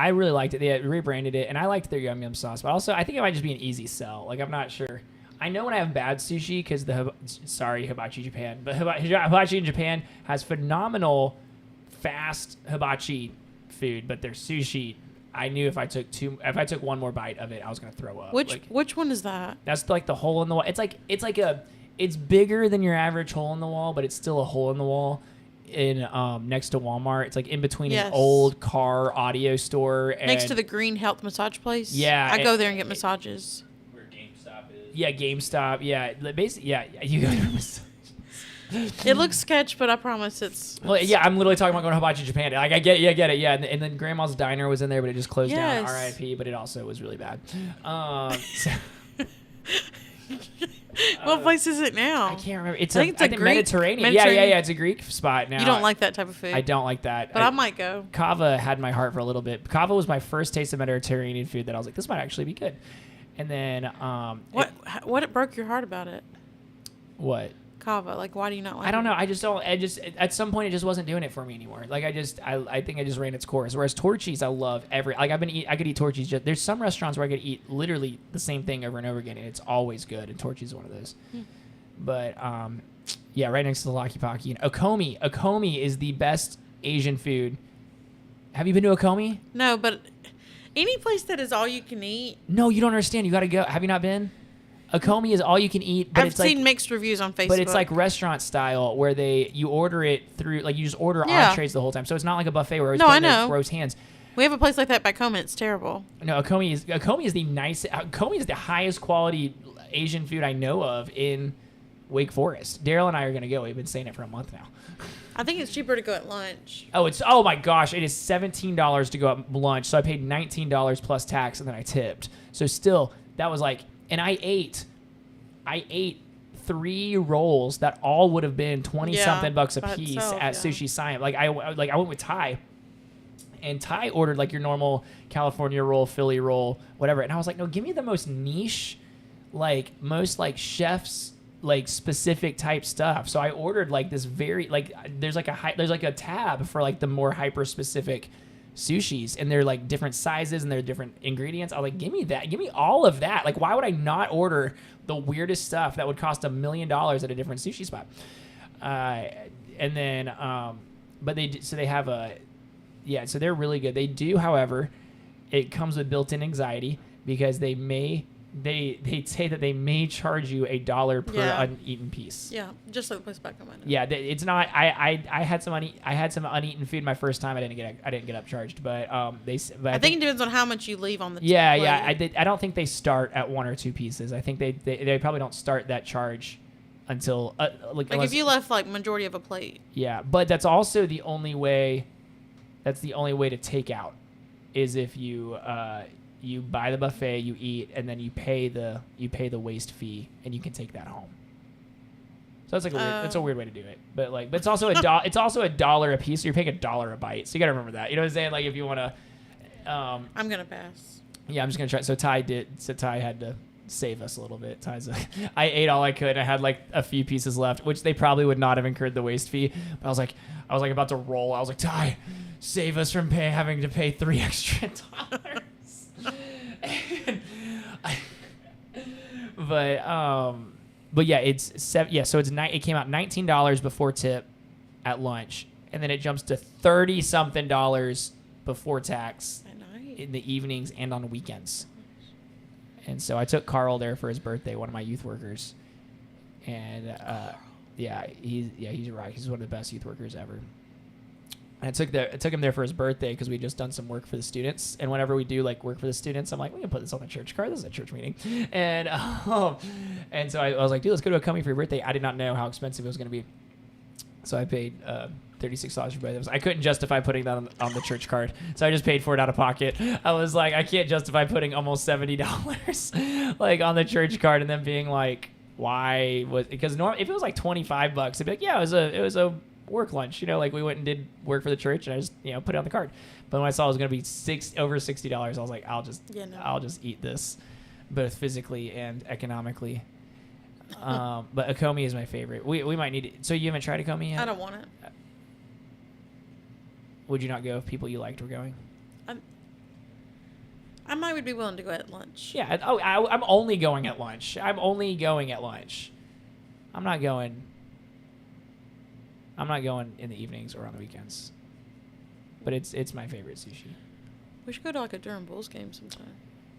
really liked it. They had rebranded it, and I liked their yum yum sauce. But also, I think it might just be an easy sell. Like, I'm not sure. I know when I have bad sushi because hibachi Japan, but hibachi in Japan has phenomenal fast hibachi food, but their sushi, I knew if I took one more bite of it, I was gonna throw up. Which one is that? That's like the hole in the wall. It's bigger than your average hole in the wall, but it's still a hole in the wall. In next to Walmart, it's like in between an old car audio store and next to the Green Health Massage place. Yeah, I go there and get massages. Where GameStop is. Yeah, GameStop. Yeah, basically, yeah. You go to It looks sketch, but I promise it's. Well, yeah, I'm literally talking about going to Hibachi Japan. Like, I get it, yeah. And then Grandma's Diner was in there, but it just closed down. R.I.P. But it also was really bad. What place is it now? I can't remember. I think it's a Greek- Mediterranean. Mediterranean. Yeah. It's a Greek spot now. You don't like that type of food? I don't like that. But I might go. Kava had my heart for a little bit. Kava was my first taste of Mediterranean food that I was like, this might actually be good. And then What broke your heart about it? What? Kava. Like, why do you not like it? I don't know. I just at some point it just wasn't doing it for me anymore. Like, I think I just ran its course. Whereas Torchy's, I love I could eat Torchy's. There's some restaurants where I could eat literally the same thing over and over again, and it's always good. And Torchy's is one of those. But yeah, right next to the Laki Paki. And Okomi. Okomi is the best Asian food. Have you been to Okomi? No, but any place that is all you can eat. No, you don't understand. You got to go. Have you not been? Okomi is all you can eat. But I've seen mixed reviews on Facebook. But it's like restaurant style where you order it through, like you just order entrees the whole time. So it's not like a buffet where it's gross hands. We have a place like that back home and it's terrible. No, Okomi is the nicest. Okomi is the highest quality Asian food I know of in Wake Forest. Daryl and I are going to go. We've been saying it for a month now. I think it's cheaper to go at lunch. Oh my gosh, it is $17 to go at lunch. So I paid $19 plus tax and then I tipped. So still, that was like, and I ate 3 rolls that all would have been 20 something bucks a piece at Sushi Science. I went with Ty, and Ty ordered like your normal California roll, Philly roll, whatever. And I was like, no, give me the most niche, like most like chefs like specific type stuff. So I ordered like this very like there's like a tab for like the more hyper specific sushis, and they're like different sizes and they're different ingredients. I was like, give me that, give me all of that. Like, why would I not order the weirdest stuff that would cost $1 million at a different sushi spot? And then but they have so they're really good. They do, however, it comes with built-in anxiety because they say that they may charge you $1 per uneaten piece. Yeah, just like the place back home. Yeah, it's not. I had some uneaten food my first time. I didn't get upcharged, but I think it depends on how much you leave on the. Yeah. I don't think they start at 1 or 2 pieces. I think they probably don't start that charge until if you left like majority of a plate. Yeah, but that's also the only way. That's the only way to take out, is if you buy the buffet, you eat, and then you pay the waste fee, and you can take that home. So that's like that's a weird way to do it, but it's also it's also $1 a piece. So you're paying $1 a bite. So you gotta remember that. You know what I'm saying? Like if you want to. I'm gonna pass. Yeah, I'm just gonna try. So Ty had to save us a little bit. I ate all I could. I had like a few pieces left, which they probably would not have incurred the waste fee. But I was like about to roll. I was like, Ty, save us from having to pay $3 extra. But yeah, so it came out $19 before tip at lunch, and then it jumps to $30 something before tax in the evenings and on weekends. And so I took Carl there for his birthday, one of my youth workers, and he's right. He's one of the best youth workers ever. And I took him there for his birthday because we just done some work for the students. And whenever we do like work for the students, I'm like, we can put this on the church card. This is a church meeting. And so I was like, dude, let's go to Okomi for your birthday. I did not know how expensive it was going to be. So I paid $36 for both of us. I couldn't justify putting that on the church card. So I just paid for it out of pocket. I was like, I can't justify putting almost $70 like on the church card and then being like, why? Because if it was like $25, it'd be like, yeah, it was a work lunch, like we went and did work for the church, and I just put it on the card. But when I saw it was going to be over $60, I was like, I'll just eat this, both physically and economically. But a Comey is my favorite. We might need it. So you haven't tried a Comey yet? I don't want it. Would you not go if people you liked were going? I might would be willing to go at lunch. Yeah. I'm only going at lunch. I'm not going in the evenings or on the weekends. But it's my favorite sushi. We should go to like a Durham Bulls game sometime.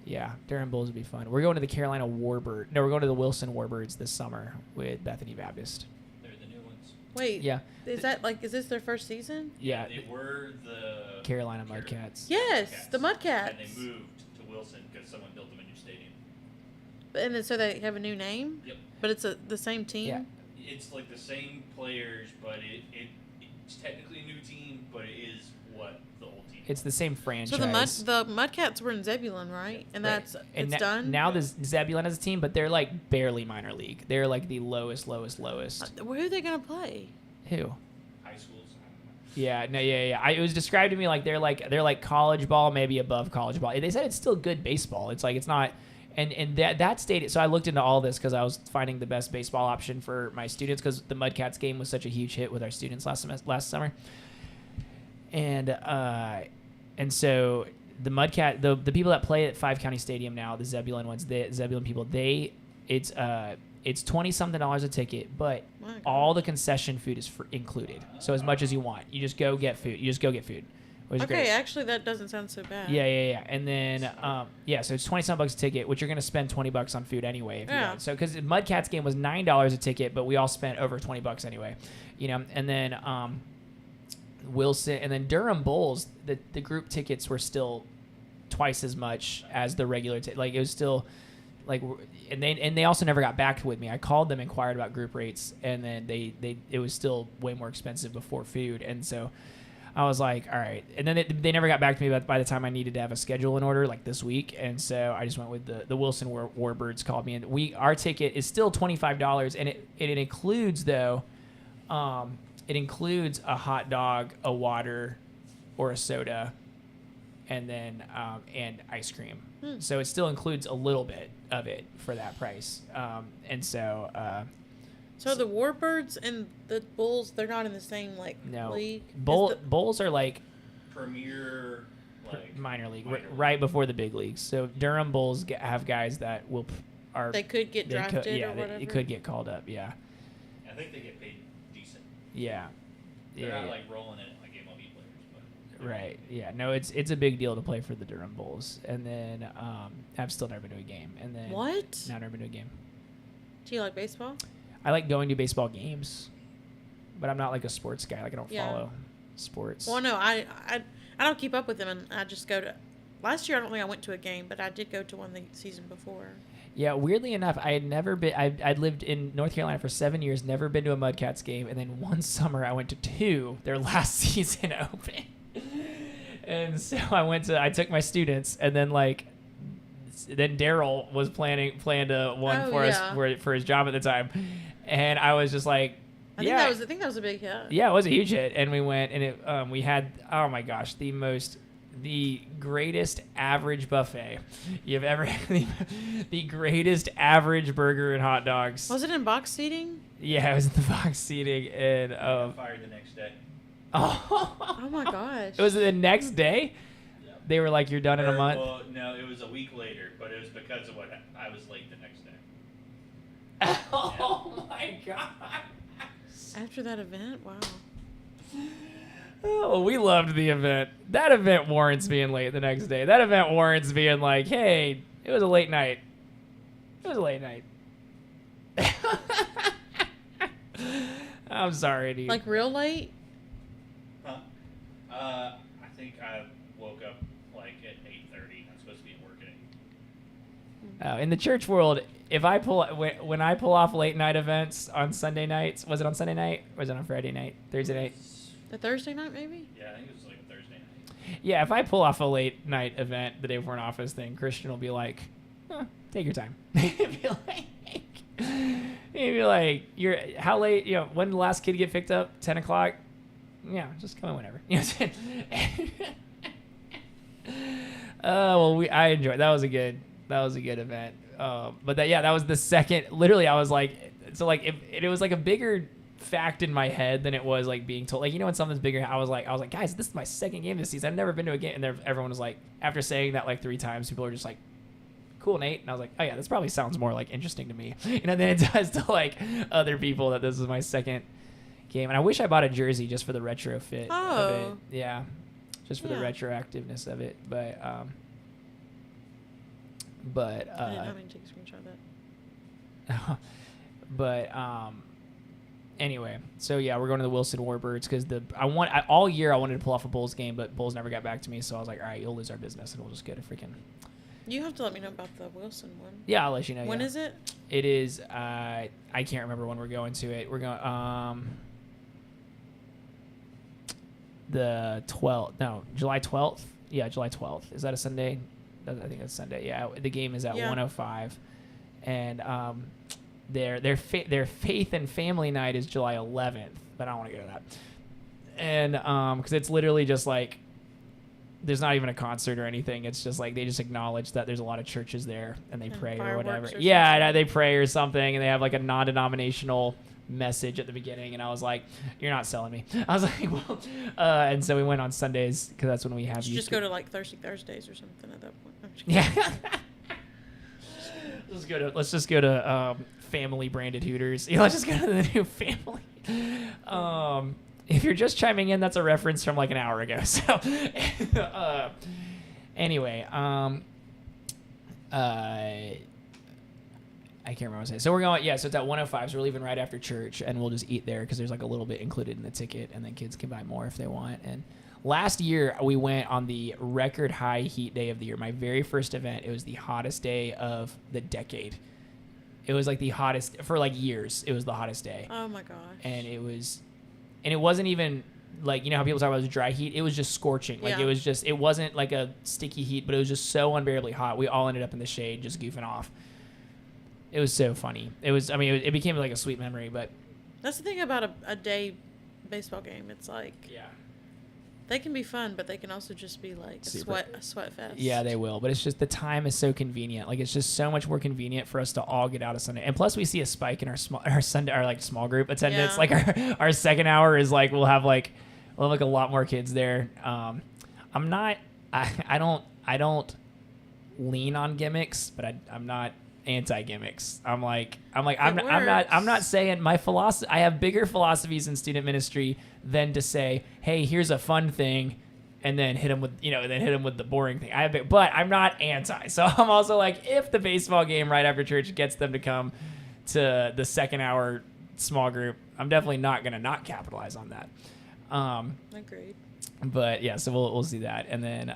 Yeah, Durham Bulls would be fun. We're going to the Carolina Warbird. No, we're going to the Wilson Warbirds this summer with Bethany Baptist. They're the new ones. Wait. Yeah. Is this their first season? Yeah. They were the Carolina Mudcats. Yes, the Mudcats. And they moved to Wilson because someone built them a new stadium. And then so they have a new name? Yep. But it's the same team? Yeah. It's like the same players, but it's technically a new team, but it is what the old team. It's the same franchise. So the Mudcats were in Zebulon, right? And Right. And it's done? Now the Zebulon has a team, but they're like barely minor league. They're like the lowest. Who are they going to play? Who? High schools. Yeah, no, yeah. It was described to me like they're like college ball, maybe above college ball. They said it's still good baseball. It's like it's not, and that stadium. So I looked into all this because I was finding the best baseball option for my students because the Mudcats game was such a huge hit with our students last summer. And so the Mudcat, the people that play at Five County Stadium now, the Zebulon ones, the Zebulon people, it's $20-something a ticket, but all the concession food is included. So as much as you want, you just go get food. Which is Okay, great. actually that doesn't sound so bad. Yeah. And then, so it's $20-some a ticket, which you're going to spend $20 on food anyway. If you Yeah. want. So, because the Mudcats game was $9 a ticket, but we all spent over $20 anyway, and then, Wilson, and then Durham Bulls, the group tickets were still twice as much as the regular like it was still like, and they also never got back with me. I called them, inquired about group rates, and then it was still way more expensive before food, and so I was like, all right. And then they never got back to me by the time I needed to have a schedule in order, like this week, and so I just went with the Wilson Warbirds called me, and our ticket is still $25, and it includes though, it includes a hot dog, a water, or a soda, and then and ice cream. So it still includes a little bit of it for that price. And so. So the Warbirds and the Bulls, they're not in the same league. Bulls are like Premier, like minor league, right before the big leagues. So Durham Bulls have guys that they could get drafted or whatever. They could get called up. Yeah. I think they get paid decent. Yeah. They're not like rolling in it like MLB players, but right. Yeah. No, it's a big deal to play for the Durham Bulls, and then I've still never been to a game, and then what? No, I've never been to a game. Do you like baseball? I like going to baseball games, but I'm not like a sports guy. Like I don't follow sports. Well, no, I don't keep up with them, and I just go to. Last year, I don't think I went to a game, but I did go to one the season before. Yeah, weirdly enough, I had never been. I'd lived in North Carolina for 7 years, never been to a Mudcats game, and then one summer I went to 2. Their last season open, and so I took my students, and then then Daryl was planned one for us for his job at the time, and I was just like, I think that was a big hit. Yeah, it was a huge hit, and we went, and we had, oh my gosh, the greatest average buffet you've ever had. The greatest average burger and hot dogs. Was it in box seating? Yeah, it was in the box seating, and fired the next day. Oh my gosh! It was the next day. Yeah. They were like, "You're done in a month." Well, no, it was a week later, but it was because of what I was late the next day. Oh my god! After that event, wow. Oh, we loved the event. That event warrants being late the next day. That event warrants being like, hey, it was a late night. It was a late night. I'm sorry, dude. Like real late? Huh? I think I woke up at 8:30. I'm supposed to be at work at 8. In the church world, if I when I pull off late night events on Sunday nights, was it on Sunday night? Or was it on Friday night? Thursday night? The Thursday night, maybe? Yeah, I think it was like a Thursday night. Yeah, if I pull off a late night event the day before an office thing, Christian will be like, take your time. He'd be like, you're how late? When did the last kid get picked up? 10 o'clock? Yeah, just come in whenever. You know what I'm saying? I enjoyed. That was a good event. but that was the second. Literally, I was like, so like if it was like a bigger fact in my head than it was like being told. Like, you know, when something's bigger, I was like, guys, this is my second game this season. I've never been to a game, and everyone was like, after saying that like 3 times, people are just like, cool, Nate. And I was like, oh yeah, this probably sounds more like interesting to me, you know, than it does to like other people that this is my second game. And I wish I bought a jersey just for the retrofit of it. Yeah, just for the retroactiveness of it. But I didn't mean to take a screenshot of that. but anyway, so yeah, we're going to the Wilson Warbirds because all year I wanted to pull off a Bulls game, but Bulls never got back to me. So I was like, all right, you'll lose our business, and we'll just get a freaking. You have to let me know about the Wilson one. Yeah, I'll let you know. When is it? It is. I can't remember when we're going to it. We're going. The 12th. No, July 12th. Yeah, July 12th. Is that a Sunday? I think that's Sunday. Yeah, the game is at 105, and their faith and family night is July 11th. But I don't want to go to that. And because it's literally just like. There's not even a concert or anything. It's just like they just acknowledge that there's a lot of churches there and they pray or whatever. Yeah, they pray or something, and they have like a non-denominational message at the beginning. And I was like, "You're not selling me." I was like, "Well," and so we went on Sundays because that's when we have. You just go to like Thirsty Thursdays or something at that point. Yeah. let's just go to family branded Hooters. Let's just go to the new family. If you're just chiming in, that's a reference from like an hour ago. So, anyway, I can't remember what I was saying. So we're going, so it's at 105. So we're leaving right after church, and we'll just eat there because there's like a little bit included in the ticket, and then kids can buy more if they want. And last year we went on the record high heat day of the year. My very first event. It was the hottest day of the decade. It was like the hottest for like years. It was the hottest day. Oh my gosh. And it wasn't even like, you know how people talk about it was dry heat? It was just scorching. Like it wasn't like a sticky heat, but it was just so unbearably hot. We all ended up in the shade just goofing off. It was so funny. It became like a sweet memory, but. That's the thing about a day baseball game. It's like. Yeah. They can be fun, but they can also just be like a sweat fest. Yeah, they will. But it's just the time is so convenient. Like it's just so much more convenient for us to all get out of Sunday. And plus, we see a spike in our small group attendance. Yeah. Like our second hour is like we'll have like a lot more kids there. I don't lean on gimmicks, but I'm not anti-gimmicks. I'm not saying my philosophy. I have bigger philosophies in student ministry than to say, hey, here's a fun thing, and then hit them with the boring thing. But I'm not anti. So I'm also like, if the baseball game right after church gets them to come to the second hour small group, I'm definitely not gonna not capitalize on that. Agreed. But yeah, so we'll see that, and then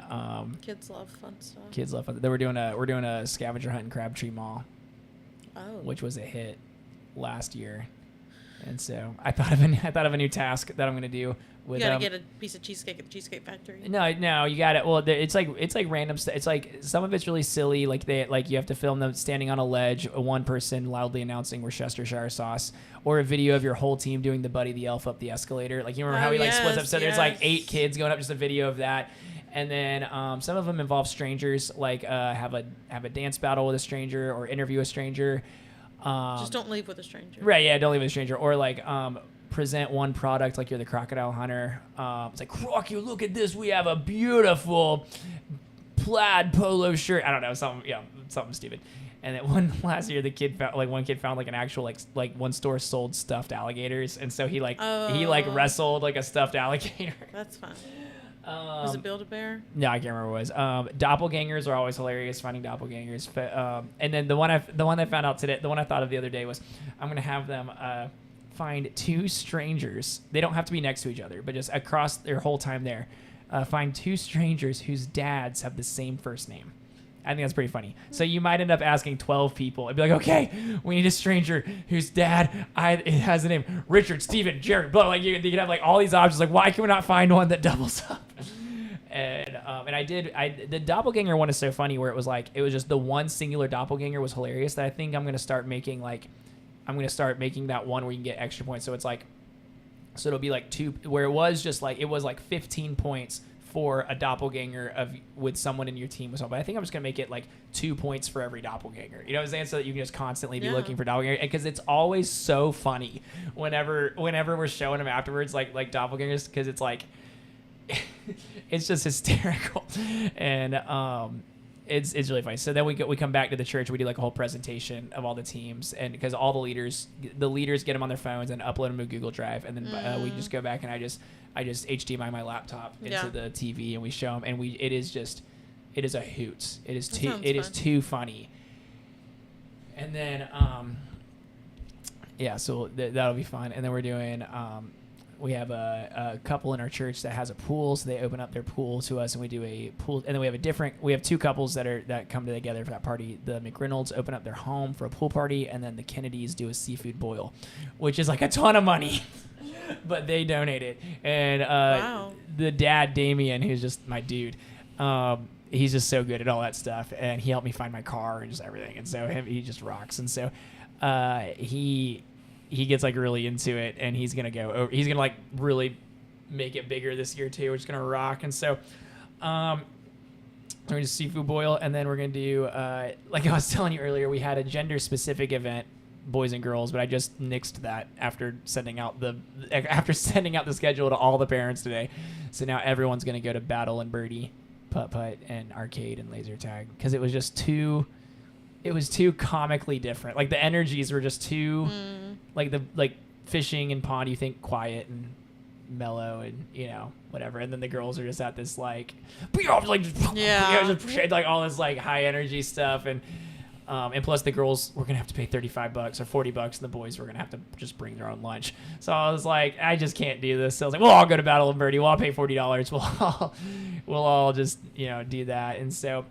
kids love fun stuff. Then we're doing a scavenger hunt in Crabtree Mall, which was a hit last year, and so I thought of a new task that I'm gonna do. You gotta get a piece of cheesecake at the Cheesecake Factory. No, you got it. Well, it's like random stuff. It's like some of it's really silly. Like you have to film them standing on a ledge, one person loudly announcing Worcestershire sauce, or a video of your whole team doing the Buddy the Elf up the escalator. Like you remember how he splits up. So there's like 8 kids going up, just a video of that. And then some of them involve strangers, like have a dance battle with a stranger or interview a stranger. Just don't leave with a stranger. Right? Yeah, don't leave with a stranger. Or like. Present one product like you're the crocodile hunter. It's like, Crocky, look at this. We have a beautiful plaid polo shirt. I don't know, something stupid. And then last year, one kid found like an actual like one store sold stuffed alligators, and so he wrestled like a stuffed alligator. That's fun. Was it Build-A-Bear? No, I can't remember what it was. Doppelgangers are always hilarious, finding doppelgangers. But, and then the one I found out today, the one I thought of the other day was I'm gonna have them find 2 strangers. They don't have to be next to each other, but just across their whole time there, find 2 strangers whose dads have the same first name. I think that's pretty funny. So you might end up asking 12 people. It'd be like, okay, we need a stranger whose dad it has the name Richard, Steven, Jared, blah. Like you could have like all these options. Like, why can we not find one that doubles up? And the doppelganger one is so funny where it was just the one singular doppelganger was hilarious that I think I'm gonna start making that one where you can get extra points. So it's like, so it'll be like 2, where it was just like, it was like 15 points for a doppelganger with someone in your team as well. But I think I'm just gonna make it like 2 points for every doppelganger. You know what I'm saying? So that you can just constantly be looking for doppelganger, because it's always so funny whenever we're showing them afterwards, like doppelgangers, because it's like it's just hysterical, and it's really funny. So then we come back to the church. We do like a whole presentation of all the teams, and because all the leaders get them on their phones and upload them to Google Drive, and then we just go back and I just HDMI my laptop into the TV, and we show them, and it is a hoot. It is too funny. And then so that'll be fun. And then we're doing we have a couple in our church that has a pool, so they open up their pool to us, and we do a pool. And then we have two couples that come together for that party. The McReynolds open up their home for a pool party, and then the Kennedys do a seafood boil, which is like a ton of money, but they donate it. And the dad, Damien, who's just my dude, he's just so good at all that stuff, and he helped me find my car and just everything. And so he just rocks. And so he gets like really into it, and he's gonna like really make it bigger this year too. We're just gonna rock. And so we're gonna do seafood boil, and then we're gonna do like I was telling you earlier, we had a gender specific event, boys and girls, but I just nixed that after sending out the schedule to all the parents today. So now everyone's gonna go to Battle and Birdie, putt putt, and arcade and laser tag, because it was just too comically different. Like the energies were just too like fishing and pond, you think quiet and mellow and whatever, and then the girls are just at this like just like all this like high energy stuff, and plus the girls were gonna have to pay $35 or $40, and the boys were gonna have to just bring their own lunch. So I was like, I just can't do this. So I was like, well, I'll go to Battle and Birdie. Well, I'll pay $40. We'll all just do that. And so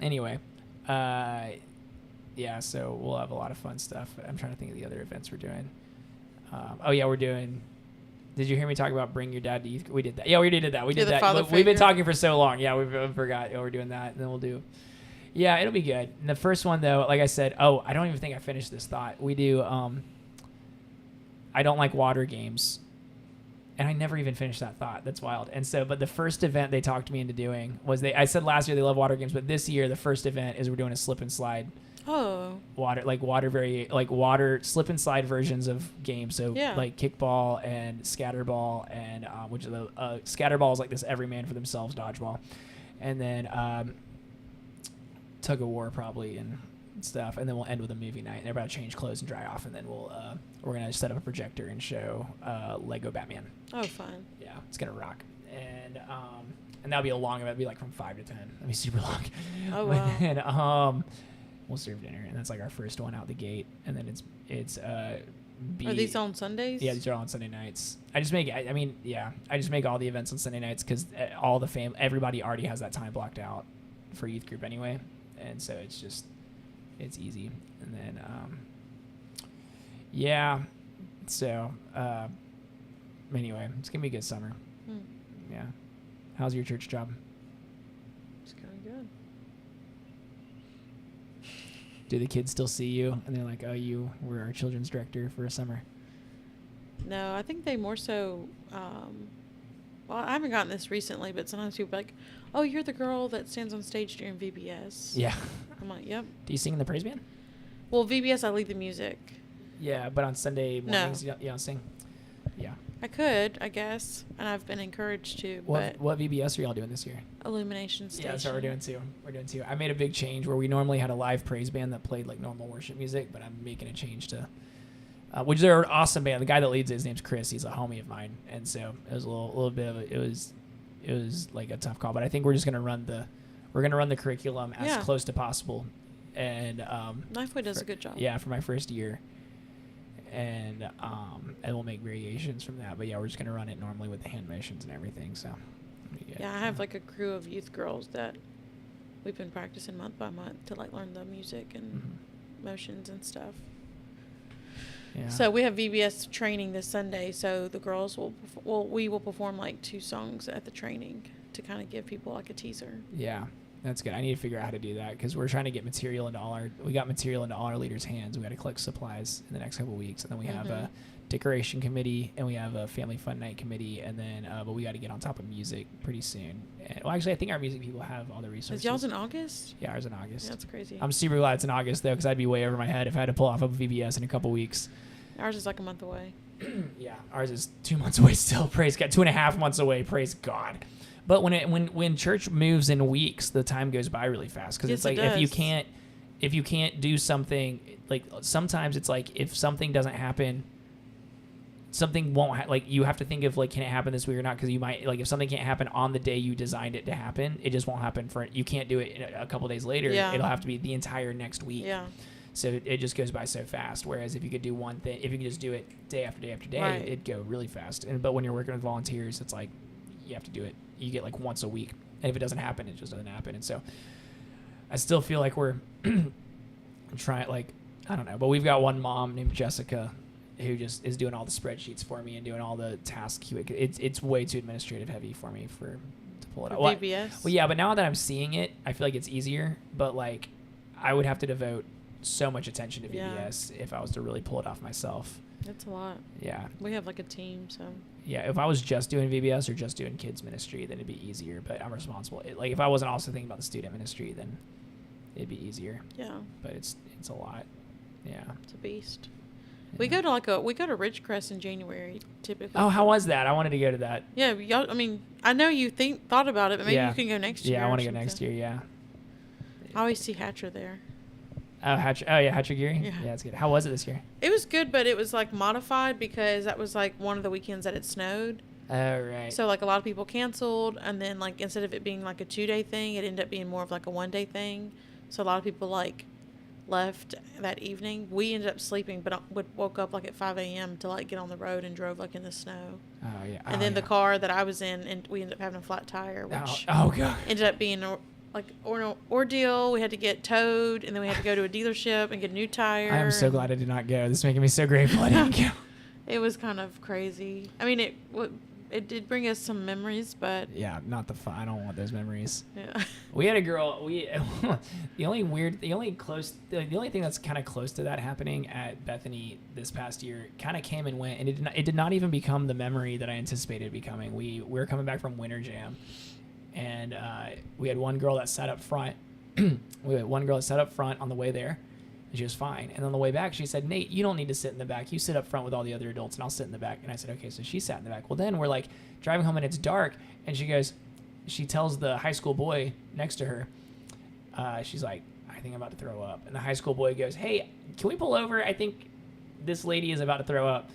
anyway, so we'll have a lot of fun stuff. I'm trying to think of the other events we're doing. We're doing. Did you hear me talk about bring your dad to youth? We did that. Yeah, we did that. We did that. We've been talking for so long. Yeah, we forgot. We're doing that, and then we'll do. Yeah, it'll be good. And the first one though, like I said, I don't even think I finished this thought. We do. I don't like water games. And I never even finished that thought. That's wild. And so, but the first event they talked me into doing was I said last year they love water games, but this year the first event is we're doing a slip and slide. Oh. Water slip and slide versions of games. So like kickball and scatterball, and which is scatterball is like this every man for themselves dodgeball, and then tug of war probably and stuff, and then we'll end with a movie night, and everybody change clothes and dry off, and then we're gonna set up a projector and show Lego Batman. Oh, fun. Yeah, it's gonna rock. And that'll be a long event. It'll be like from 5 to 10. It'll be super long. Oh wow. And we'll serve dinner, and that's like our first one out the gate, and then it's are these on Sundays? Yeah, these are all on Sunday nights. I just make all the events on Sunday nights because everybody already has that time blocked out for youth group anyway, and so it's easy. And then anyway, it's gonna be a good summer. Yeah. How's your church job? It's kind of good. Do the kids still see you and they're like, oh, you were our children's director for a summer? No, I think they more so well, I haven't gotten this recently, but sometimes people are like, oh, you're the girl that stands on stage during VBS. Yeah. I'm like, yep. Do you sing in the praise band? Well, VBS, I lead the music. Yeah, but on Sunday mornings, you don't sing? Yeah. I could, I guess, and I've been encouraged to. What VBS are y'all doing this year? Illumination Station. Yeah, that's what we're doing too. I made a big change where we normally had a live praise band that played like normal worship music, but I'm making a change to, which they're an awesome band. The guy that leads it, his name's Chris. He's a homie of mine, and so it was a little bit of it was like a tough call. But I think we're just gonna run the curriculum as close to possible, and Lifeway does a good job. Yeah, for my first year. And we'll make variations from that, but yeah, we're just gonna run it normally with the hand motions and everything. So yeah, I have like a crew of youth girls that we've been practicing month by month to like learn the music and motions and stuff. Yeah. So we have VBS training this Sunday, so the girls we will perform like 2 songs at the training to kind of give people like a teaser. Yeah, That's good. I need to figure out how to do that because we're trying to get material into we got material into all our leaders' hands. We got to collect supplies in the next couple of weeks, and then we have a decoration committee, and we have a family fun night committee, and then but we got to get on top of music pretty soon. And, well, actually, I think our music people have all the resources. Is y'all's in August? Yeah, ours in August. Yeah, that's crazy. I'm super glad it's in August though, because I'd be way over my head if I had to pull off a VBS in a couple weeks. Ours is like a month away. Yeah, ours is 2 months away still. Praise God, 2.5 months away. Praise God. But when church moves in weeks, the time goes by really fast because Yes, it's like it if you can't do something, like sometimes it's like if something doesn't happen, something won't like you have to think of like, can it happen this week or not? Because you might, like, if something can't happen on the day you designed it to happen, it just won't happen you can't do it a couple days later. Yeah. It'll have to be the entire next week. Yeah. So it just goes by so fast. Whereas if you could do one thing, if you could just do it day after day after day, Right. it'd go really fast. But when you're working with volunteers, it's like you have to do it. You get like once a week, and if it doesn't happen, it just doesn't happen. And so I still feel like we're trying, like, I don't know, but we've got one mom named Jessica who just is doing all the spreadsheets for me and doing all the tasks. It's way too administrative heavy for me to pull it out. Well, VBS? well, yeah, but now that I'm seeing it, I feel like it's easier. But like, I would have to devote so much attention to VBS if I was to really pull it off myself. That's a lot. Yeah. We have like a team, so. Yeah, if I was just doing VBS or just doing kids ministry, then it'd be easier. But I'm responsible. Like if I wasn't also thinking about the student ministry, then it'd be easier. Yeah. But it's a lot. Yeah. It's a beast. Yeah. We go to Ridgecrest in January typically. Oh, how was that? I wanted to go to that. Yeah, y'all. I mean, I know you thought about it, but maybe you can go next year. Yeah, I want to or go next something. year. Yeah. I always see Hatcher there. Oh, Hatcher Geary? Yeah. Yeah, it's good. How was it this year? It was good, but it was like modified because that was like one of the weekends that it snowed. Oh, right. So like a lot of people canceled, and then like instead of it being like a 2-day thing, it ended up being more of like a 1-day thing. So a lot of people like left that evening. We ended up sleeping, but woke up like at 5 a.m. to like get on the road and drove like in the snow. Oh, yeah. And then the car that I was in, and we ended up having a flat tire, which Oh, God. ended up being ordeal. We had to get towed, and then we had to go to a dealership and get a new tire. I am so glad I did not go. This is making me so grateful I didn't go. It was kind of crazy. I mean, it did bring us some memories, but Yeah, not the fun. I don't want those memories. yeah. We had a girl. The only thing that's kind of close to that happening at Bethany this past year kind of came and went, and it did not even become the memory that I anticipated it becoming. We were coming back from Winter Jam, and we had one girl that sat up front. We had one girl that sat up front on the way there, and she was fine. And on the way back, she said, "Nate, you don't need to sit in the back. You sit up front with all the other adults, and I'll sit in the back." And I said, "Okay." So she sat in the back. Well, then we're like driving home, and it's dark, and she tells the high school boy next to her, she's like, "I think I'm about to throw up." And the high school boy goes, "Hey, can we pull over? I think this lady is about to throw up."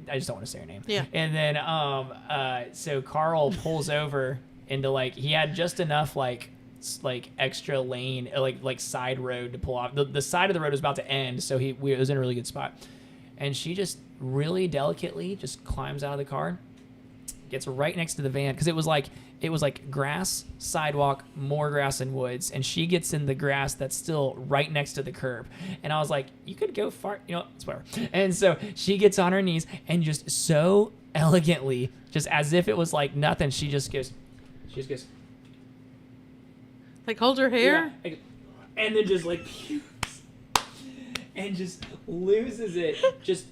I just don't want to say her name. Yeah. And then so Carl pulls over into like, he had just enough like extra lane, like side road to pull off. The side of the road was about to end, so it was in a really good spot. And she just really delicately just climbs out of the car, gets right next to the van, because it was like grass, sidewalk, more grass and woods, and she gets in the grass that's still right next to the curb. And I was like, you could go far, it's whatever. And so she gets on her knees and just so elegantly, just as if it was like nothing, she just goes, Like hold her hair. yeah, and then just like pukes, and just loses it, just.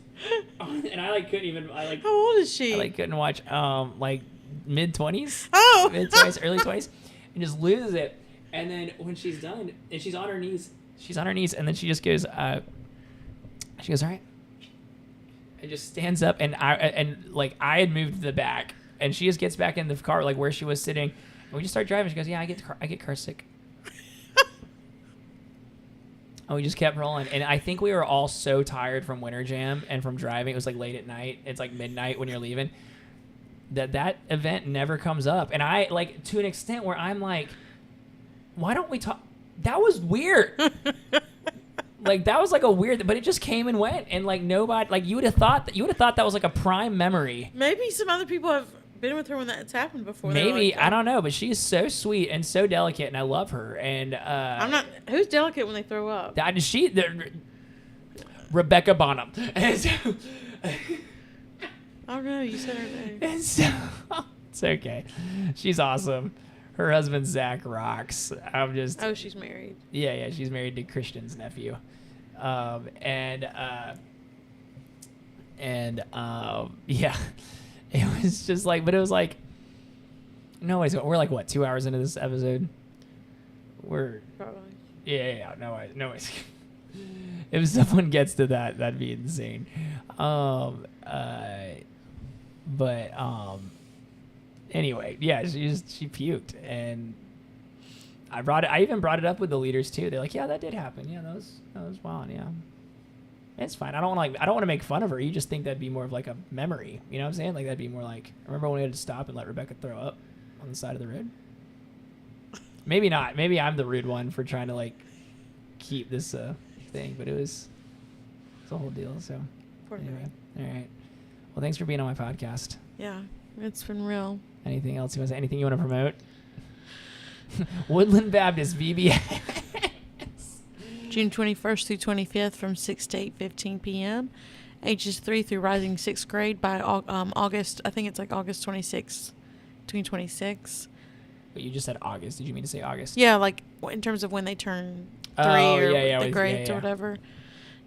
And I like couldn't even. How old is she? I couldn't watch. Like mid-20s. Oh. Mid-20s, early 20s, and just loses it. And then when she's done, and she's on her knees, and then she just goes. She goes, "All right," and just stands up, and I had moved to the back, and she just gets back in the car like where she was sitting. And we just start driving. She goes, "Yeah, I get car sick." And we just kept rolling. And I think we were all so tired from Winter Jam and from driving. It was like late at night. It's like midnight when you're leaving. That event never comes up. And I, like, to an extent where I'm like, why don't we talk? That was weird. Like, that was like a weird, but it just came and went. And like nobody, like you would have thought that was like a prime memory. Maybe some other people have been with her when that's happened before. Maybe, like, I don't know, but she's so sweet and so delicate, and I love her. And I'm not. Who's delicate when they throw up? Rebecca Bonham. And so, I don't know. You said her name. and so it's okay. She's awesome. Her husband Zach rocks. I'm just Oh, she's married. yeah. She's married to Christian's nephew, yeah, it was just like, but it was like, no worries. We're like what 2 hours into this episode. We're Probably. yeah. No worries. If someone gets to that, that'd be insane. Anyway, yeah, she puked, and I even brought it up with the leaders too. They're like, yeah, that did happen. Yeah, that was wild. Yeah, it's fine. I don't want to make fun of her. You just think that'd be more of like a memory. You know what I'm saying? Like that'd be more like, remember when we had to stop and let Rebecca throw up on the side of the road? Maybe not. Maybe I'm the rude one for trying to like keep this thing, but it's a whole deal. So Poor anyway, thing. all right. Well, thanks for being on my podcast. Yeah, it's been real. Anything else anything you want to promote? Woodland Baptist VBS. June 21st through 25th from 6 to 8:15 p.m. Ages 3 through rising 6th grade by August. I think it's like August 26th, 2026. But you just said August. Did you mean to say August? Yeah, like in terms of when they turn 3 Oh, or yeah, the grades yeah. or whatever.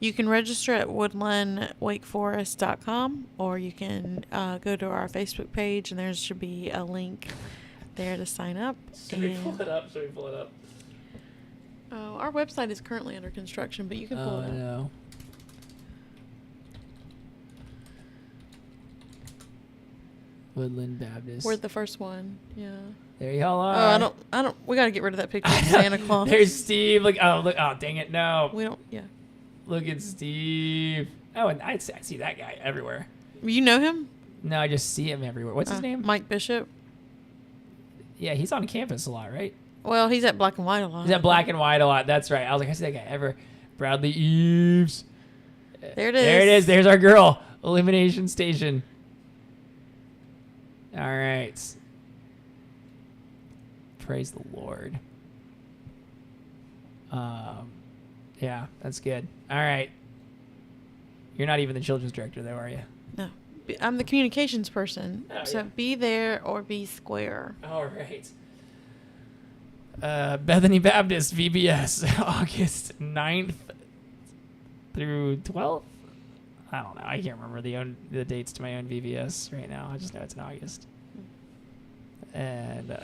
You can register at woodlandwakeforest.com, or you can go to our Facebook page, and there should be a link there to sign up. Should we pull it up? Oh, our website is currently under construction, but you can pull it up. No. Woodland Baptist. We're the first one. Yeah. There y'all are. Oh, I don't. We gotta get rid of that picture of Santa Claus. There's Steve. Look. Oh, dang it. No. We don't. Yeah. Look at Steve. Oh, and I see that guy everywhere. You know him? No, I just see him everywhere. What's his name? Mike Bishop. Yeah, he's on campus a lot, right? Well, he's at Black and White a lot. He's at Black and White a lot. That's right. I was like, I see that guy ever. Bradley Eves. There it is. There it is. There's our girl. Elimination Station. All right. Praise the Lord. Yeah, that's good. All right. You're not even the children's director, though, are you? No. I'm the communications person. Oh, So yeah. be there or be square. All right. Bethany Baptist, VBS, August 9th through 12th. I don't know. I can't remember the dates to my own VBS right now. I just know it's in August. And,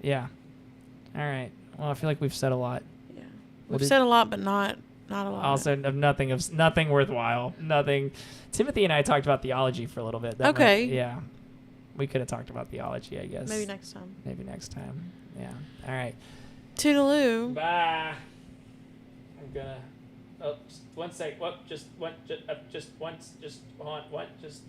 yeah. All right. Well, I feel like we've said a lot. Yeah. What We've said a lot, but not a lot. Also, of nothing worthwhile. Nothing. Timothy and I talked about theology for a little bit. Okay. Yeah. We could have talked about theology, I guess. Maybe next time. Maybe next time. Yeah. All right. Toodaloo. Bye. I'm gonna. Oh, just one sec. What? Just one. Just once. Just on. What? Just.